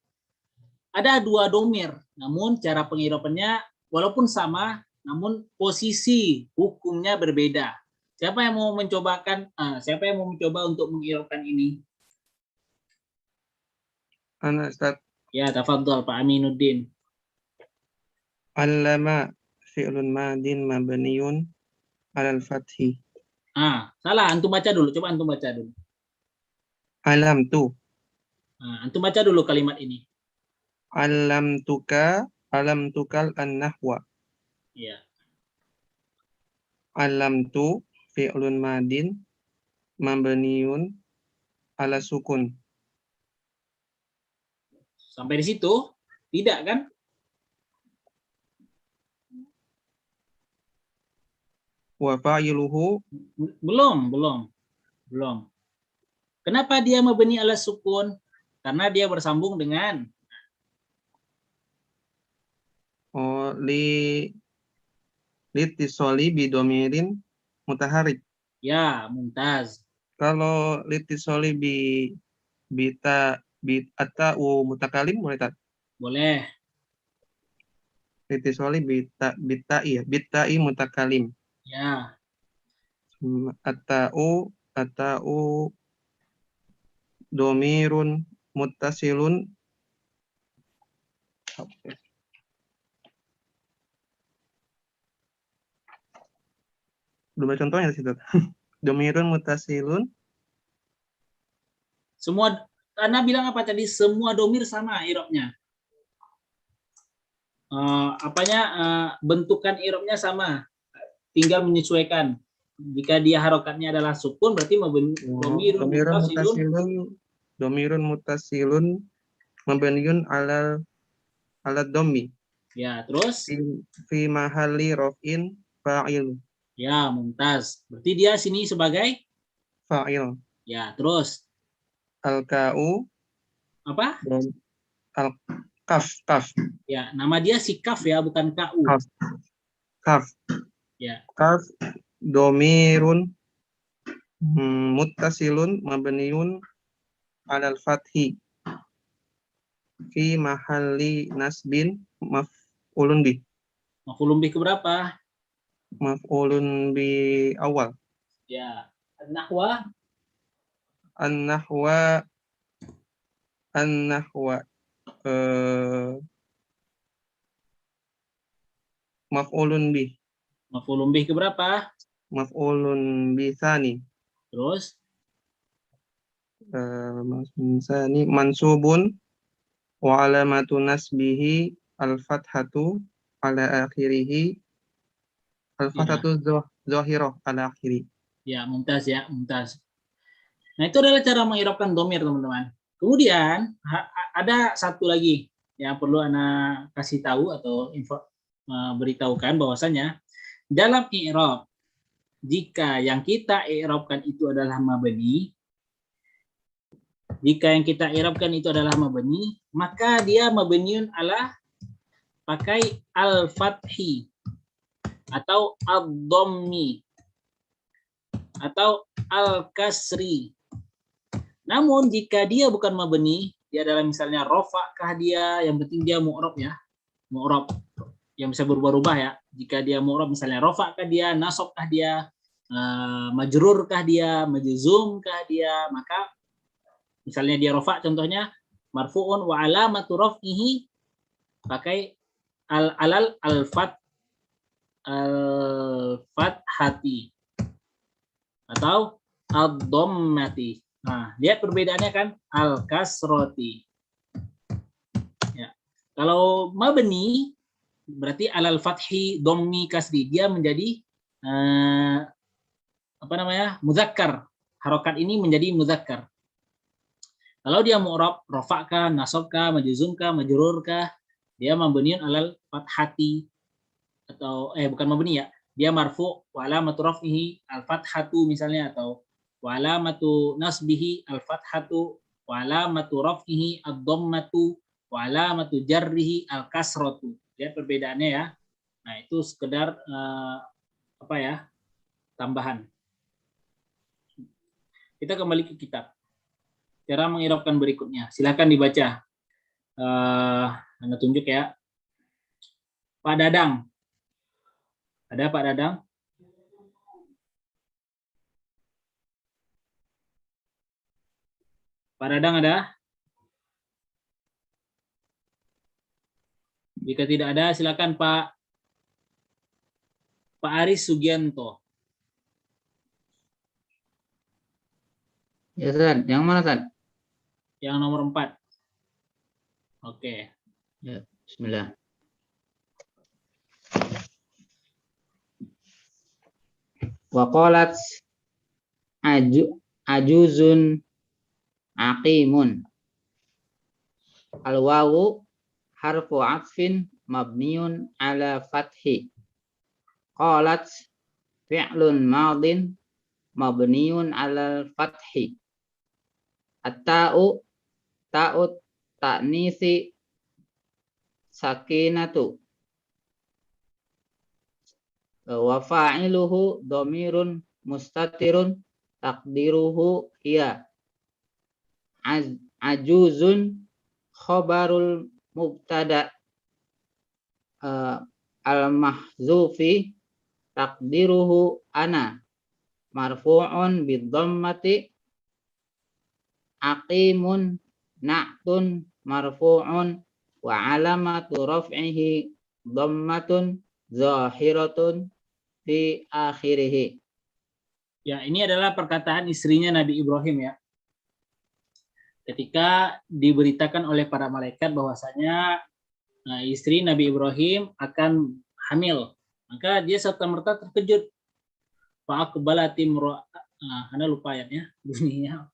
ada dua domir, namun cara pengirapannya walaupun sama, namun posisi hukumnya berbeda. Siapa yang mau mencobakan? Siapa yang mau mencoba untuk mengirapkan ini? Ana Ustaz. Ya, tafadhol Pak Aminuddin. Allama fi'lun madin mabniun 'alal fathi. Salah. Antum baca dulu. Coba antum baca dulu. Alam tu. Antum baca dulu kalimat ini. Alam tukal an-nahwa. Ya. Alam tu fi'lun madin mabniun 'ala sukun. Sampai di situ? Tidak kan? Wa fa'iluhu Belum. Kenapa dia mabni ala sukun? Karena dia bersambung dengan litisoli bidomirin mutaharik. Ya, mumtaz. Kalau litisoli atau mutakalim boleh tak? Boleh. Litisoli bitai mutakalim. Ya. Atau domirun muttasilun. Belum contohnya di situ. Domirun muttasilun. Semua, Anda bilang apa tadi? Semua domir sama irobnya. Bentukan irobnya sama. Tinggal menyesuaikan. Jika dia harokatnya adalah sukun, berarti domirun mutasilun mabniun ala dhammi. Ya, terus fi mahalli raf'in fa'il. Ya, mumtaz. Berarti dia sini sebagai fa'il. Ya, terus Al-ka'u apa? Kaf. Ya, nama dia si kaf ya, bukan ka'u. Kaf. Ya. Kaf domirun muttasilun mabniun 'alal fathi fi mahalli nasbin maf'ulun bih. Maf'ulun bih keberapa? Maf'ulun bi awal. Ya. An-nahwa maf'ulun bih. Maf'ulun bih keberapa? Maf'ulun bih tsani. Terus Maf'ulun tsani mansubun wa alamatu nasbihi al-fathatu ala akhirih. Al-fathatu zahirah ala akhirih. ya, mumtaz ya, mumtaz. Nah, itu adalah cara mengirobkan domir, teman-teman. Kemudian ada satu lagi yang perlu Ana kasih tahu atau beritahukan bahwasanya dalam i'rab, jika yang kita i'rabkan itu adalah mabni, maka dia mabniun ala pakai al-fathi atau ad-dhammi atau al-kasri. Namun jika dia bukan mabni, dia adalah misalnya rofa-kah dia, yang penting dia mu'rab ya. Mu'rab yang bisa berubah-ubah ya. Jika dia mu'rab misalnya rofa-kah dia, nasab-kah dia, majrur-kah dia, majzum-kah dia, maka misalnya dia rofa contohnya marfu'un wa alamatu raf'ihi pakai al-fathati atau ad-dhammati. Nah, lihat perbedaannya kan, al-kasroti. Ya. Kalau mabni berarti alal fathi dhammi kasri, dia menjadi muzakkar. Harokat ini menjadi muzakkar. Kalau dia mu'rab, rafa'kah, nasabkah, majzumkah, majrurkah, dia mabniun alal fathati atau bukan mabni ya. Dia marfu' wa alamatu raf'ihi al-fathatu misalnya, atau wa alamatu nasbihi al-fathatu wa alamatu raf'ihi ad-dhammatu wa alamatu jarrihi al-kasratu. Lihat perbedaannya ya. Nah, itu sekedar tambahan. Kita kembali ke kitab. Cara mengirobkan berikutnya. Silakan dibaca. Anda tunjuk ya. Pak Dadang. Ada Pak Dadang? Pak Dadang ada? Jika tidak ada, silakan Pak Aris Sugianto. Ya, Tad. Yang mana, Tad? Yang nomor 4. Oke. Ya, bismillah. Wa qalat ajuzun aqimun. Al-wawu harfu atfin mabniun ala fathi. Qalat fi'lun madin mabniun ala fathi. At-ta'u ta'ut ta'nisi sakinatu. Wa fa'iluhu dhamirun mustatirun taqdiruhu hiya. Ajuzun khabarul mubtada al-mahzufi taqdiruhu ana marfu'un bidhammati. Aqimun na'tun marfu'un wa alamatu raf'ihi dhammatun zahiratun fi akhirih. Ya, ini adalah perkataan istrinya Nabi Ibrahim ya. Ketika diberitakan oleh para malaikat bahwasanya istri Nabi Ibrahim akan hamil, maka dia serta-merta terkejut. Fa'aqbalatim Anda lupa ayatnya, bunyinya.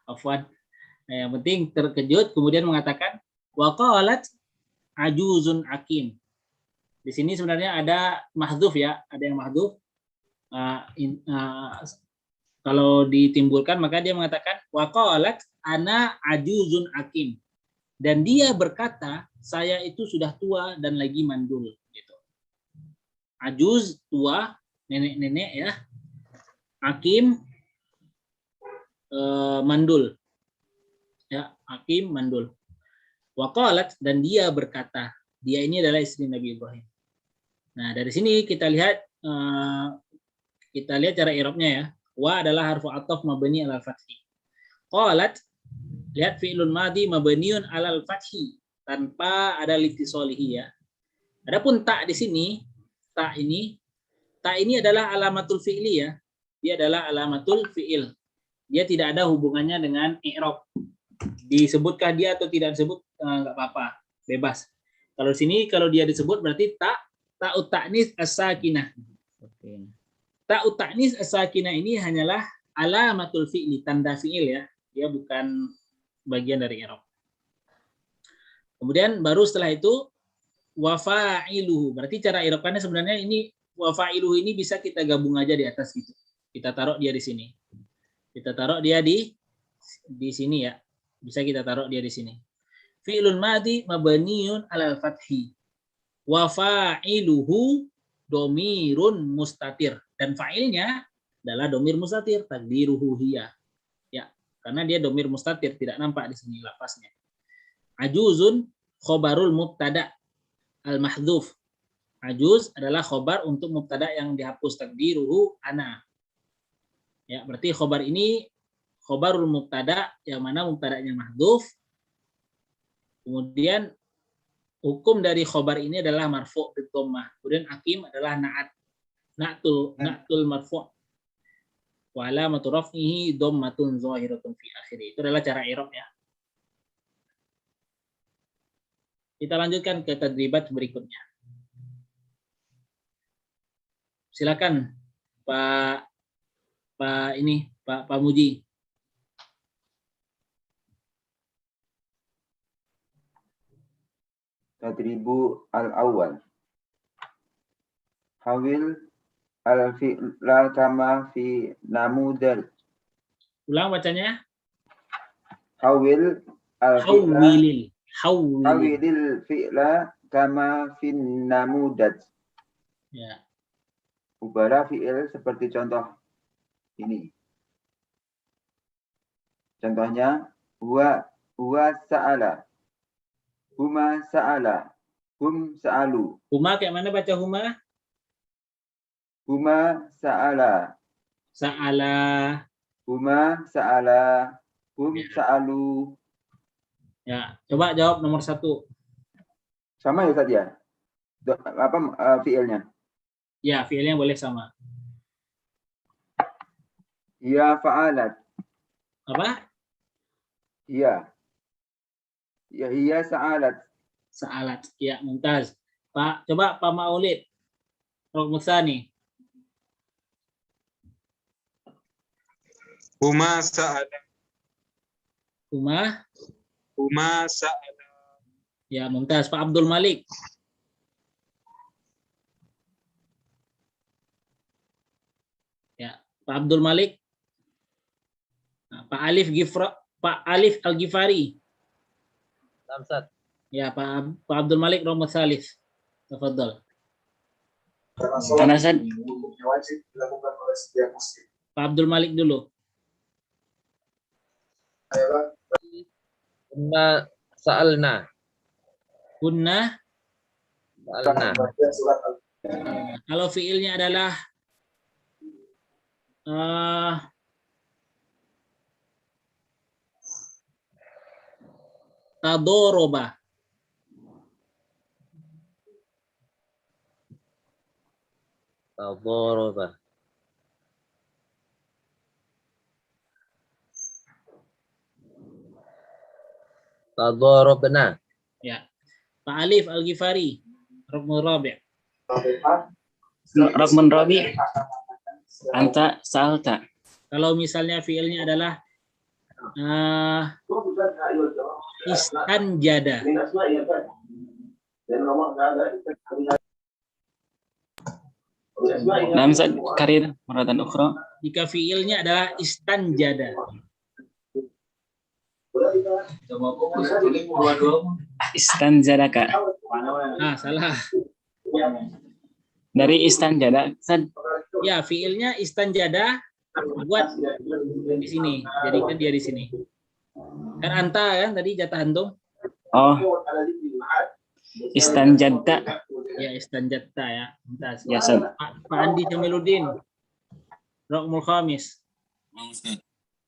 Afwan. Yang penting terkejut, kemudian mengatakan wa qalat ajuzun akim. Di sini sebenarnya ada mahdzuf ya, ada yang mahdzuf. Kalau ditimbulkan maka dia mengatakan wa qalat ana ajuzun akim. Dan dia berkata, saya itu sudah tua dan lagi mandul gitu. Ajuz tua, nenek-nenek ya. Akim mandul. Ya, Hakim mandul. Wa qalat, dan dia berkata, dia ini adalah istri Nabi Ibrahim. Nah, dari sini kita lihat cara i'rabnya ya. Wa adalah harfu ataf mabni alal fathi. Qalat, lihat fi'lun madhi mabniun alal fathi tanpa ada litisolihi ya. Adapun tak di sini ta ini adalah alamatul fi'li ya. Dia adalah alamatul fi'il. Dia tidak ada hubungannya dengan i'rab. Disebutkah dia atau tidak disebut nggak apa-apa, bebas. Kalau sini kalau dia disebut berarti ta'ut ta'nis as-sakinah. Ta'ut ta'nis as-sakinah ini hanyalah alamatul fi'li, tanda fi'il ya. Dia bukan bagian dari i'rab. Kemudian baru setelah itu wafa'iluhu. Berarti cara i'rabkannya sebenarnya ini wafa'iluhu ini bisa kita gabung aja di atas gitu. Kita taruh dia di sini. Kita taruh dia di sini ya. Bisa kita taruh dia di sini. Fi'lun madhi mabniun 'alal fathi. Wafa'iluhu domirun mustatir. Dan fa'ilnya adalah domir mustatir, takdiruhu hiya. Ya, karena dia domir mustatir, tidak nampak di sini lafaznya. Ajuzun khobarul mubtada al-mahdhuf. Ajuz adalah khobar untuk mubtada yang dihapus, takdiruhu ana. Ya, berarti khobar ini khobarul mubtada yang mana mubtadanya mahdhuf. Kemudian hukum dari khobar ini adalah marfu' bi dhammah. Kemudian akim adalah na'tul marfu'. Wa alamatu raf'ihi dhammatun zahiratun fi akhirih. Itu adalah cara i'rab ya. Kita lanjutkan ke tadribat berikutnya. Silakan Pak Muji. Tadribu al-awwal. Hawil al-fi'la kama fi namudal. Ulang bacanya. Hawilil fi'la kama fi namudal. Ya. Ubahlah fi'il seperti contoh ini. Contohnya huwa sa'ala. Huma sa'ala. Hum sa'alu. Huma kayak mana baca huma? Huma sa'ala. Sa'ala. Huma sa'ala. Hum sa'alu. Ya, coba jawab nomor 1. Sama ya Ustaz ya? Fi'ilnya? Ya, fi'ilnya boleh sama. Ya fa'alat. Apa? Iya. Ya hiya sa'alat. Sa'alat. Ya, mumtaz. Pak, coba Pak Maulid. Rokmusani. Huma sa'ala. Huma sa'ala. Ya, mumtaz. Pak Abdul Malik. Ya, Pak Abdul Malik. Nah, Pak Alif Al-Ghifari. Samsat. Ya, Pak Abdul Malik Rahmat Salis. Tafadhol. Anasan. Pak Abdul Malik dulu. Kunna sa'alna. Kunna. Sa'alna. Kalau fiilnya adalah tadoroba. Tadoroba. Tadorobna. Ya. Pak Alif Al-Ghifari. Ruknul Rabi'. Rukmun Rabi'. Anta sa'alta. Kalau misalnya fiilnya adalah istanjada. Namzat karir maratan ukhra. Jika fiilnya adalah istanjada. Istanjadaka. Salah. Dari istanjada. Ya, fiilnya istanjada buat di sini. Jadikan dia di sini. Kan anta kan tadi jatah antum. Oh. Istanjadta. Ya, istanjadta ya. Ya, Ustaz. Pak Andi Jamiluddin. Rukmul Khamis.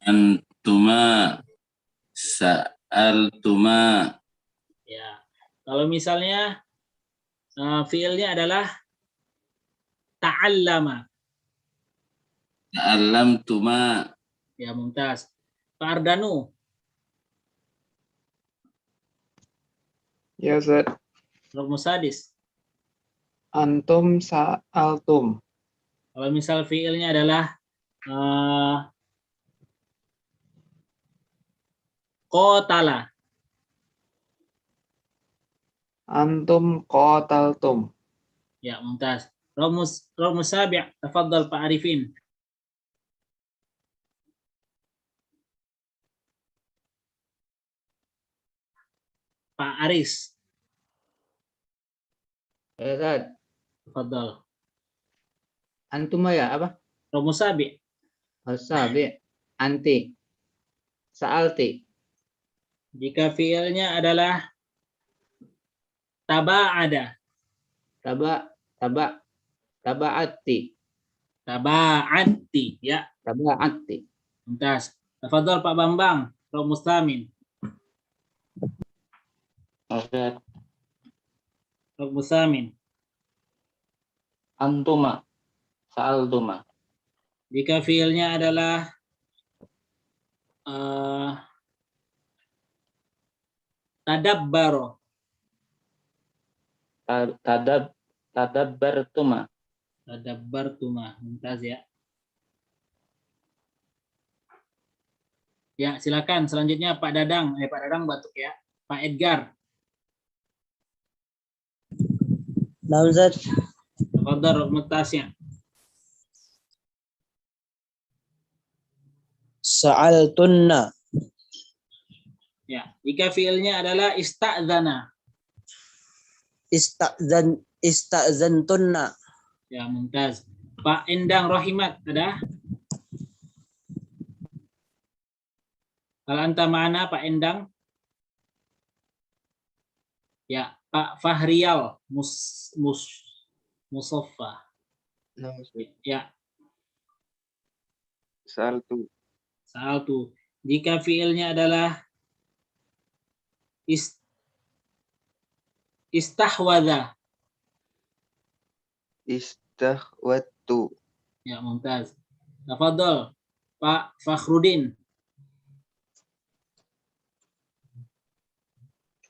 Antuma sa'altuma. Ya. Kalau misalnya fiilnya adalah ta'allama. Ta'allamtu ma. Ya, mumtaz. Pak Ardanu. Ya Ustaz. Rumus sadis. Antum sa'altum. Kalau misal fiilnya adalah qatala. Antum qataltum. Ya, mumtaz. Rumus sabi'. Tafadhal Pak Arifin. Pak Aris. Ya Ustaz. Tafadhal. Antum ya apa? Rumus sabi'. Sabi. Anti. Sa'alti. Jika fiilnya adalah taba'ada. Taba'ati. Taba'ati, ya. Taba'ati. Mumtaz. Tafadhal Pak Bambang. Rumus tamin. Ustaz. Rumus tamin. Antuma. Sa'altuma. Jika fiilnya adalah tadabbaro. Tadabbartuma. Tadabbartuma. Mumtaz, ya. Ya, silakan. Selanjutnya Pak Dadang. Pak Dadang batuk ya. Pak Edgar. Nah, Ustaz. Tafadhal rumusnya. Sa'altunna. Ya, jika fiilnya adalah ista'dzana. Ista'zantunna. Ya, mumtaz. Pak Endang Rohimat ada? Hal anta ma'ana Pak Endang? Ya, Pak Fahrial Musaffa. Ya. Sa'altu. Jika fiilnya adalah istahwadha. Istahwatu. Ya, mumtaz. Tafadhal Pak Fakhrudin.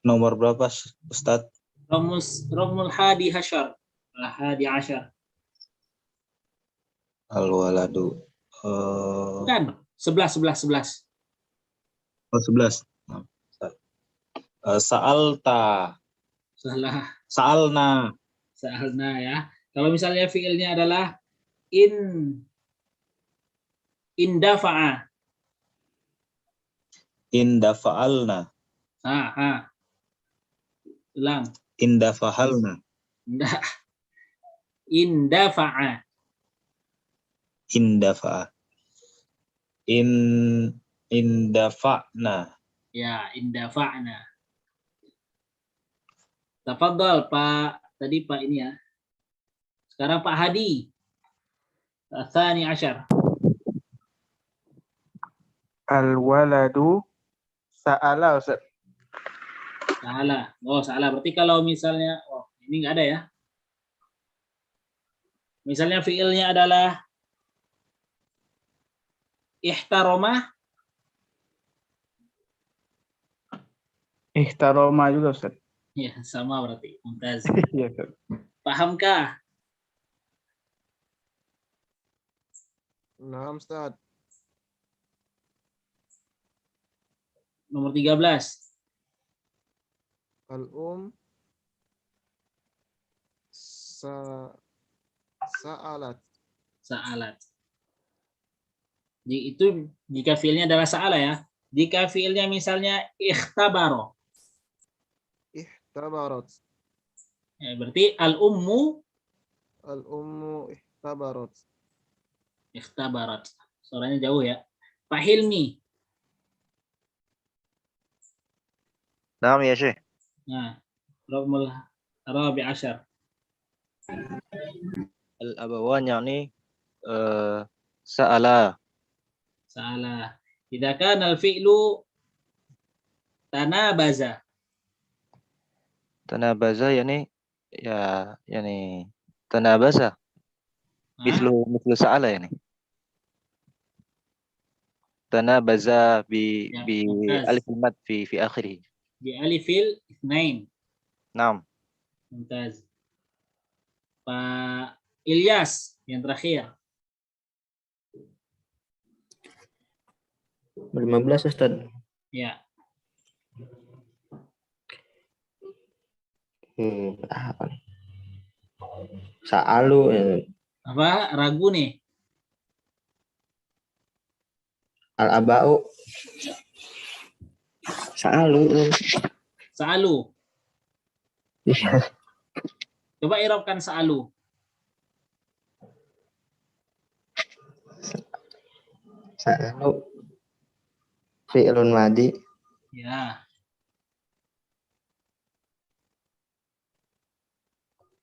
Nomor berapa, Ustaz? Romul hadi hasyar. Hadi asyar. Al-waladu. Bukan. 11. Oh, 11. Sa'alta. Salah. Sa'alna. Sa'alna, ya. Kalau misalnya fiilnya adalah indafa'a. Indafa'alna. Ulang. Indafa'alna. Indafa'a. Indafa'na. Ya, indafa'na. Tafadhal Pak. Tadi Pak ini ya. Sekarang Pak Hadi. Tsani asyar. Al-waladu sa'ala, Ustaz. Salah. Oh, salah. Berarti kalau misalnya, ini nggak ada ya. Misalnya fiilnya adalah ihtaroma. Ihtaroma juga, Ustaz. Ya, sama berarti. Mumtaz. Iya, Ustaz. Pahamkah? Nah, Ustaz. Nomor 13. Sa'alat. Itu jika fiilnya adalah sa'ala ya. Jika fiilnya misalnya ikhtabaro. Ihtabarat. Ya, berarti al-ummu ikhtabarat. Suaranya jauh ya. Pak Hilmi. Naam ya Syekh. Nah, Ramul Rabi Asyar. Al-abawan yakni sa'ala. Salah. Idza kana al-fi'lu tanabaza. Tanabaza yakni ya yani tanabaza. Mislu sa'ala ya nih. Tanabaza Ya, bi mumtaz. alif al-mad fi akhirih. Bi alifil itsnain. Naam. Mumtaz. Pak Ilyas yang terakhir. 15 Ustaz. Ya. Apa nih? Sa'alu. Apa? Ragu nih. Al-aba'u. Sa'alu. Sa'alu. Coba i'rabkan sa'alu. Sa'alu. Fi'lun madi. Ya.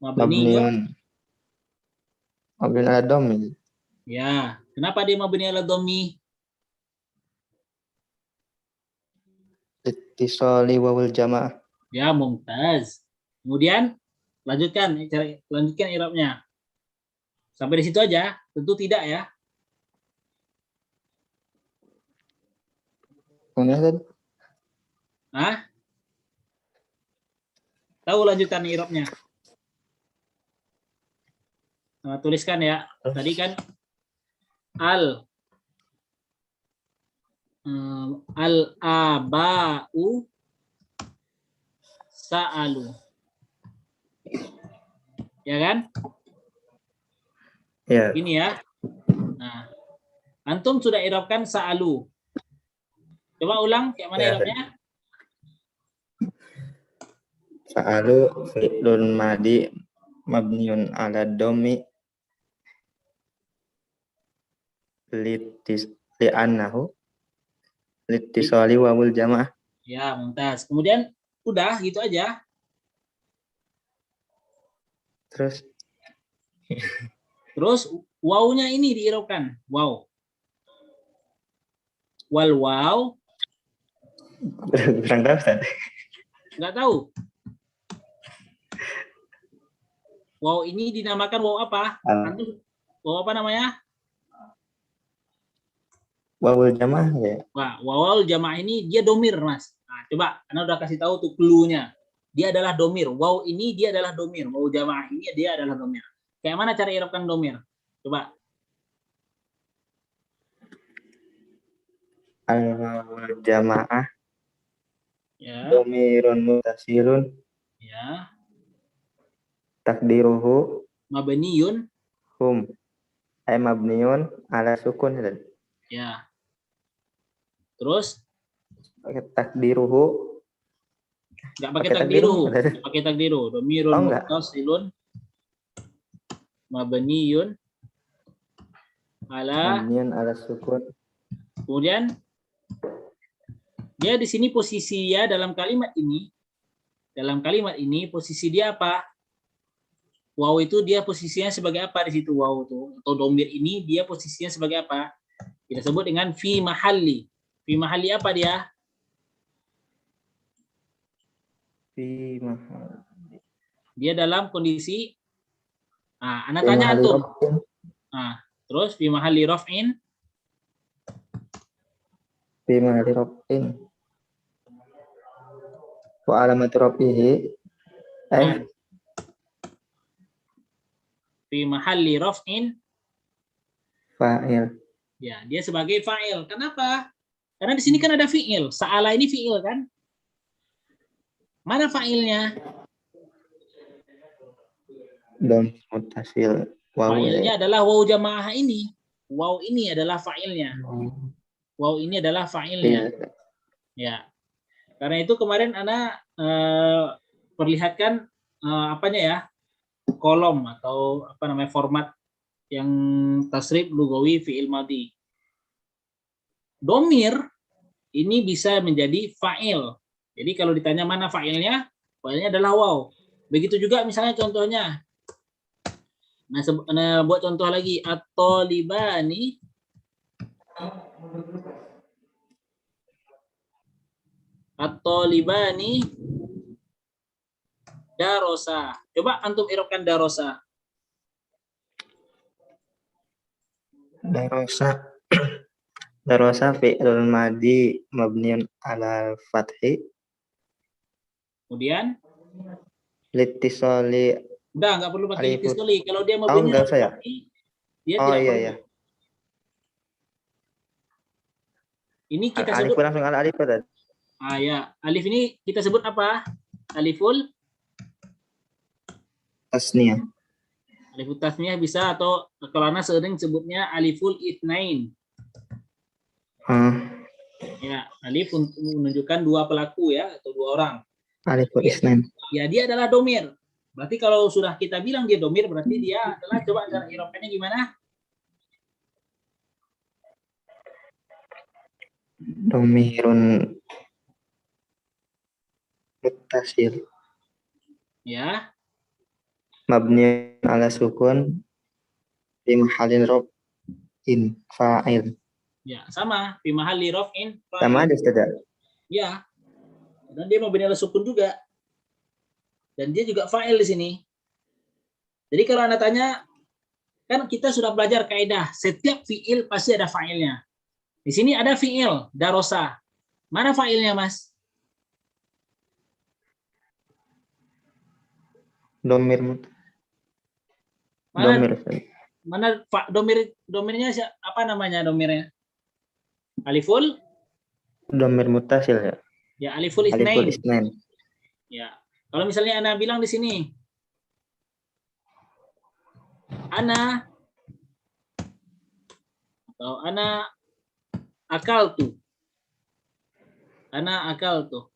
Mabniun. Mabniun ala dhammi. Ya. Kenapa dia mabni ala dhammi? Ittisali wawul jamaah. Ya, mumtaz. Kemudian lanjutkan i'rabnya. Sampai di situ aja? Tentu tidak ya. Hah? Tahu lanjutan i'rabnya? Nah, tuliskan ya. Tadi kan al-aba'u sa'alu. Ya kan? Ya. Ini ya. Nah, antum sudah i'rabkan sa'alu. Coba ulang kayak mana i'rabnya? Sa'alu fi'lun madi mabniun ala dhammi li'annahu littisali wawul jamaah. Ya, mumtaz. Kemudian udah gitu aja. Terus wawnya ini diiraukan. Wow. Wal wow. Kurang tahu Ustaz. Nggak tahu. Wow ini dinamakan wow apa? Wow apa namanya? Wawul jamaah ya. Wah, wawul jamaah ini dia domir, Mas. Nah, coba Anda udah kasih tahu tuh clue-nya. Dia adalah domir. Wow ini dia adalah domir. Wow jamaah ini dia adalah domir. Kayak mana cara i'rabkan domir? Coba. Al-wawul jamaah. Ya. Domirun mutasilun. Ya. Takdiruhu. Mabniyun. Hum. Ay mabniyun ala sukun. Ya. Terus? Pakai takdiruhu. Nggak pakai takdiruhu. Nggak pakai takdiruhu. Domirun mutasilun. Mabniyun ala sukun. Kemudian dia di sini posisinya dalam kalimat ini posisi dia apa? Waw itu dia posisinya sebagai apa di situ waw itu atau domir ini dia posisinya sebagai apa? Kita sebut dengan fi mahalli. Fi mahalli apa dia? Fi mahalli. Dia dalam kondisi anak tanya antum. Terus fi mahalli raf'in. Fi mahalli raf'in. Wa alamat rafihi. Fi mahalli raf'in. Fa'il. Ya, dia sebagai fa'il. Kenapa? Karena di sini kan ada fi'il. Sa'ala ini fi'il kan? Mana fa'ilnya? Dom mutasil. Fa'ilnya adalah waw jamaah ini. Waw ini adalah fa'ilnya. Waw ini adalah fa'ilnya. Ya. Karena itu kemarin Ana perlihatkan apanya ya? Kolom atau apa namanya format yang tasrif lugawi fi'il madhi. Domir ini bisa menjadi fa'il. Jadi kalau ditanya mana fa'ilnya, fa'ilnya adalah waw. Begitu juga misalnya contohnya. Nah, buat contoh lagi at-talibani darosa. Coba antum i'rabkan darosa. Darasa fi'lul madi mabniun ala fathi Kemudian litisoli. udah nggak perlu pakai Alifut. litisoli. Kalau dia Oh, mabninya enggak ala usah ya? fathi, dia Oh tidak iya perlu. ya. Ini kita Alif sebut langsung ala alif tadi. ya, alif ini kita sebut apa? Aliful Tasniyah. aliful tasniyah bisa, atau kalau ana sering sebutnya aliful itsnain. Ya, alif untuk menunjukkan dua pelaku ya, atau dua orang. Aliful isnain. Ya, dia adalah domir. Berarti kalau sudah kita bilang dia domir, berarti dia adalah, coba cara i'rabnya gimana? Domirun muttasil. Ya, Mabni ala sukun fi mahallin raf'in fa'il. ya sama. Fi mahalli raf'in fa'il. Sama aja Ustaz. Ya. Dan dia mabni ala sukun juga. Dan dia juga fa'il di sini. Jadi kalau Anda tanya, kan kita sudah belajar kaidah, setiap fi'il pasti ada fa'ilnya. Di sini ada fi'il, darosa. Mana fa'ilnya, Mas? Domir Mana, domir. mana domirnya apa namanya domirnya? Aliful? Domir muttasil ya. Ya, aliful Aliful itsnain. isnain. Ya. Kalau misalnya Anda bilang di sini, ana atau ana akal tuh. Ana akal tuh.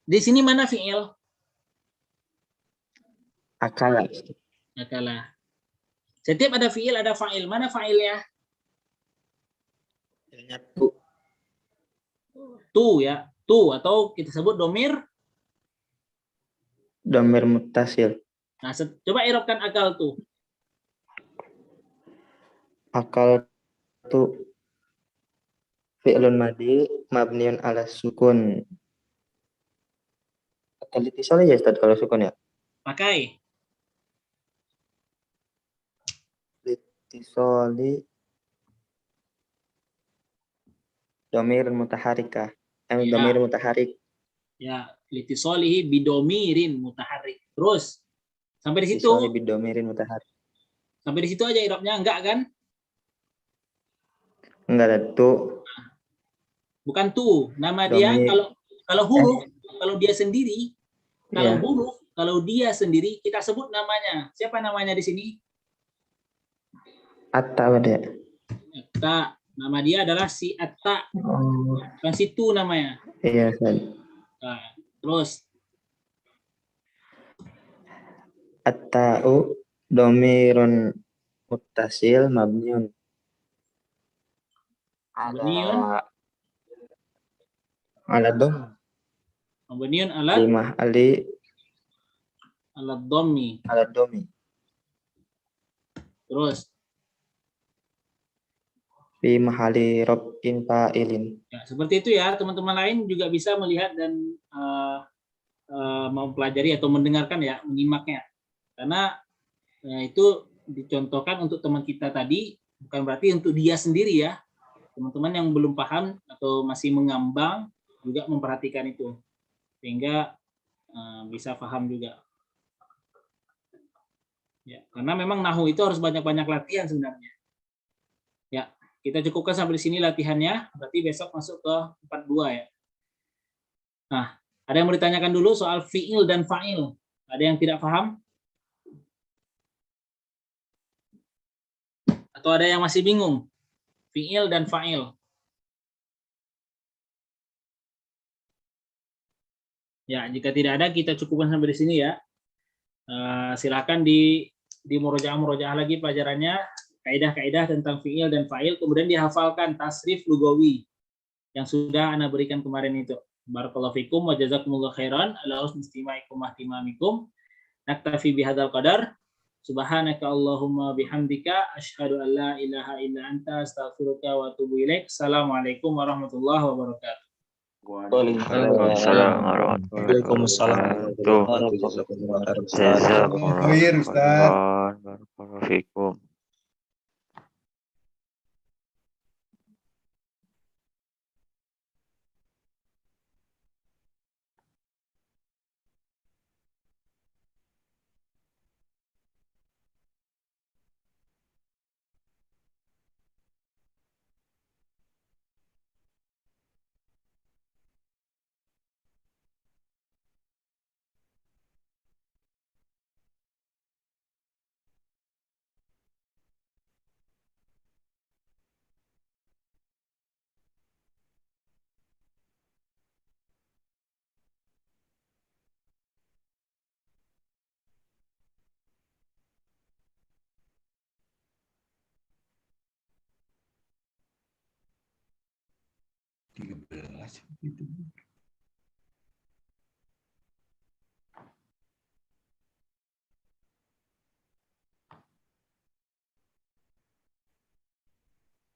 Di sini mana fi'il? Akala. Akala. Setiap ada fi'il ada fa'il. Mana fa'ilnya? Tu ya. Tu atau kita sebut domir. Domir muttasil. Nah, coba i'rabkan akal tuh. Akal tu fi'lun madi mabniun ala sukun. Akal itisal ya Ustaz kalau sukun ya. Pakai. Litisoli domir mutaharikah. Ya. Domir mutaharik. Ya, litisolihi bidomirin mutaharrik. Terus sampai di situ. Litisoli bidomirin mutaharik. Sampai di situ aja i'rabnya, enggak kan? Enggak ada tu. Bukan tu. Nama Domir. dia kalau huruf, kalau dia sendiri, kalau Iya. huruf, kalau dia sendiri kita sebut namanya. Siapa namanya di sini? Atta ada. Atta. Nama dia adalah si Atta. Oh. Bukan situ namanya. Iya Ustaz. Nah, terus At-ta'u domirun muttasil mabniun Mabniun? ala dom mabniun ala limah ali ala dhammi. ala domi Terus fi mahali robin fa'ilin. ya, seperti itu ya, teman-teman lain juga bisa melihat dan mempelajari atau mendengarkan ya, menyimaknya. Karena itu dicontohkan untuk teman kita tadi, bukan berarti untuk dia sendiri ya. Teman-teman yang belum paham atau masih mengambang juga memperhatikan itu, sehingga bisa paham juga. Ya, karena memang nahwu itu harus banyak-banyak latihan sebenarnya. Ya, kita cukupkan sampai di sini latihannya, berarti besok masuk ke 42 ya. Nah, ada yang mau ditanyakan dulu soal fi'il dan fa'il? Ada yang tidak paham? Atau ada yang masih bingung? Fi'il dan fa'il. Ya, jika tidak ada, kita cukupkan sampai di sini ya. Silakan di murojaah lagi pelajarannya, kaidah-kaidah tentang fi'il dan fa'il, kemudian dihafalkan tasrif lugawi yang sudah Ana berikan kemarin itu. Barakallahu fikum wa jazakumullahu khairan ala husni istima'ikum wa ihtimamikum. Naktafi bihadzal qadar. Subhanaka Allahumma bihamdika asyhadu an la ilaha illa anta astaghfiruka wa atubu ilaik. Assalamualaikum warahmatullahi wabarakatuh. Waalaikumsalam warahmatullahi wabarakatuh. Jazakumullah khairan, Ustaz. Barakallahu fikum. Tiga belas gitu.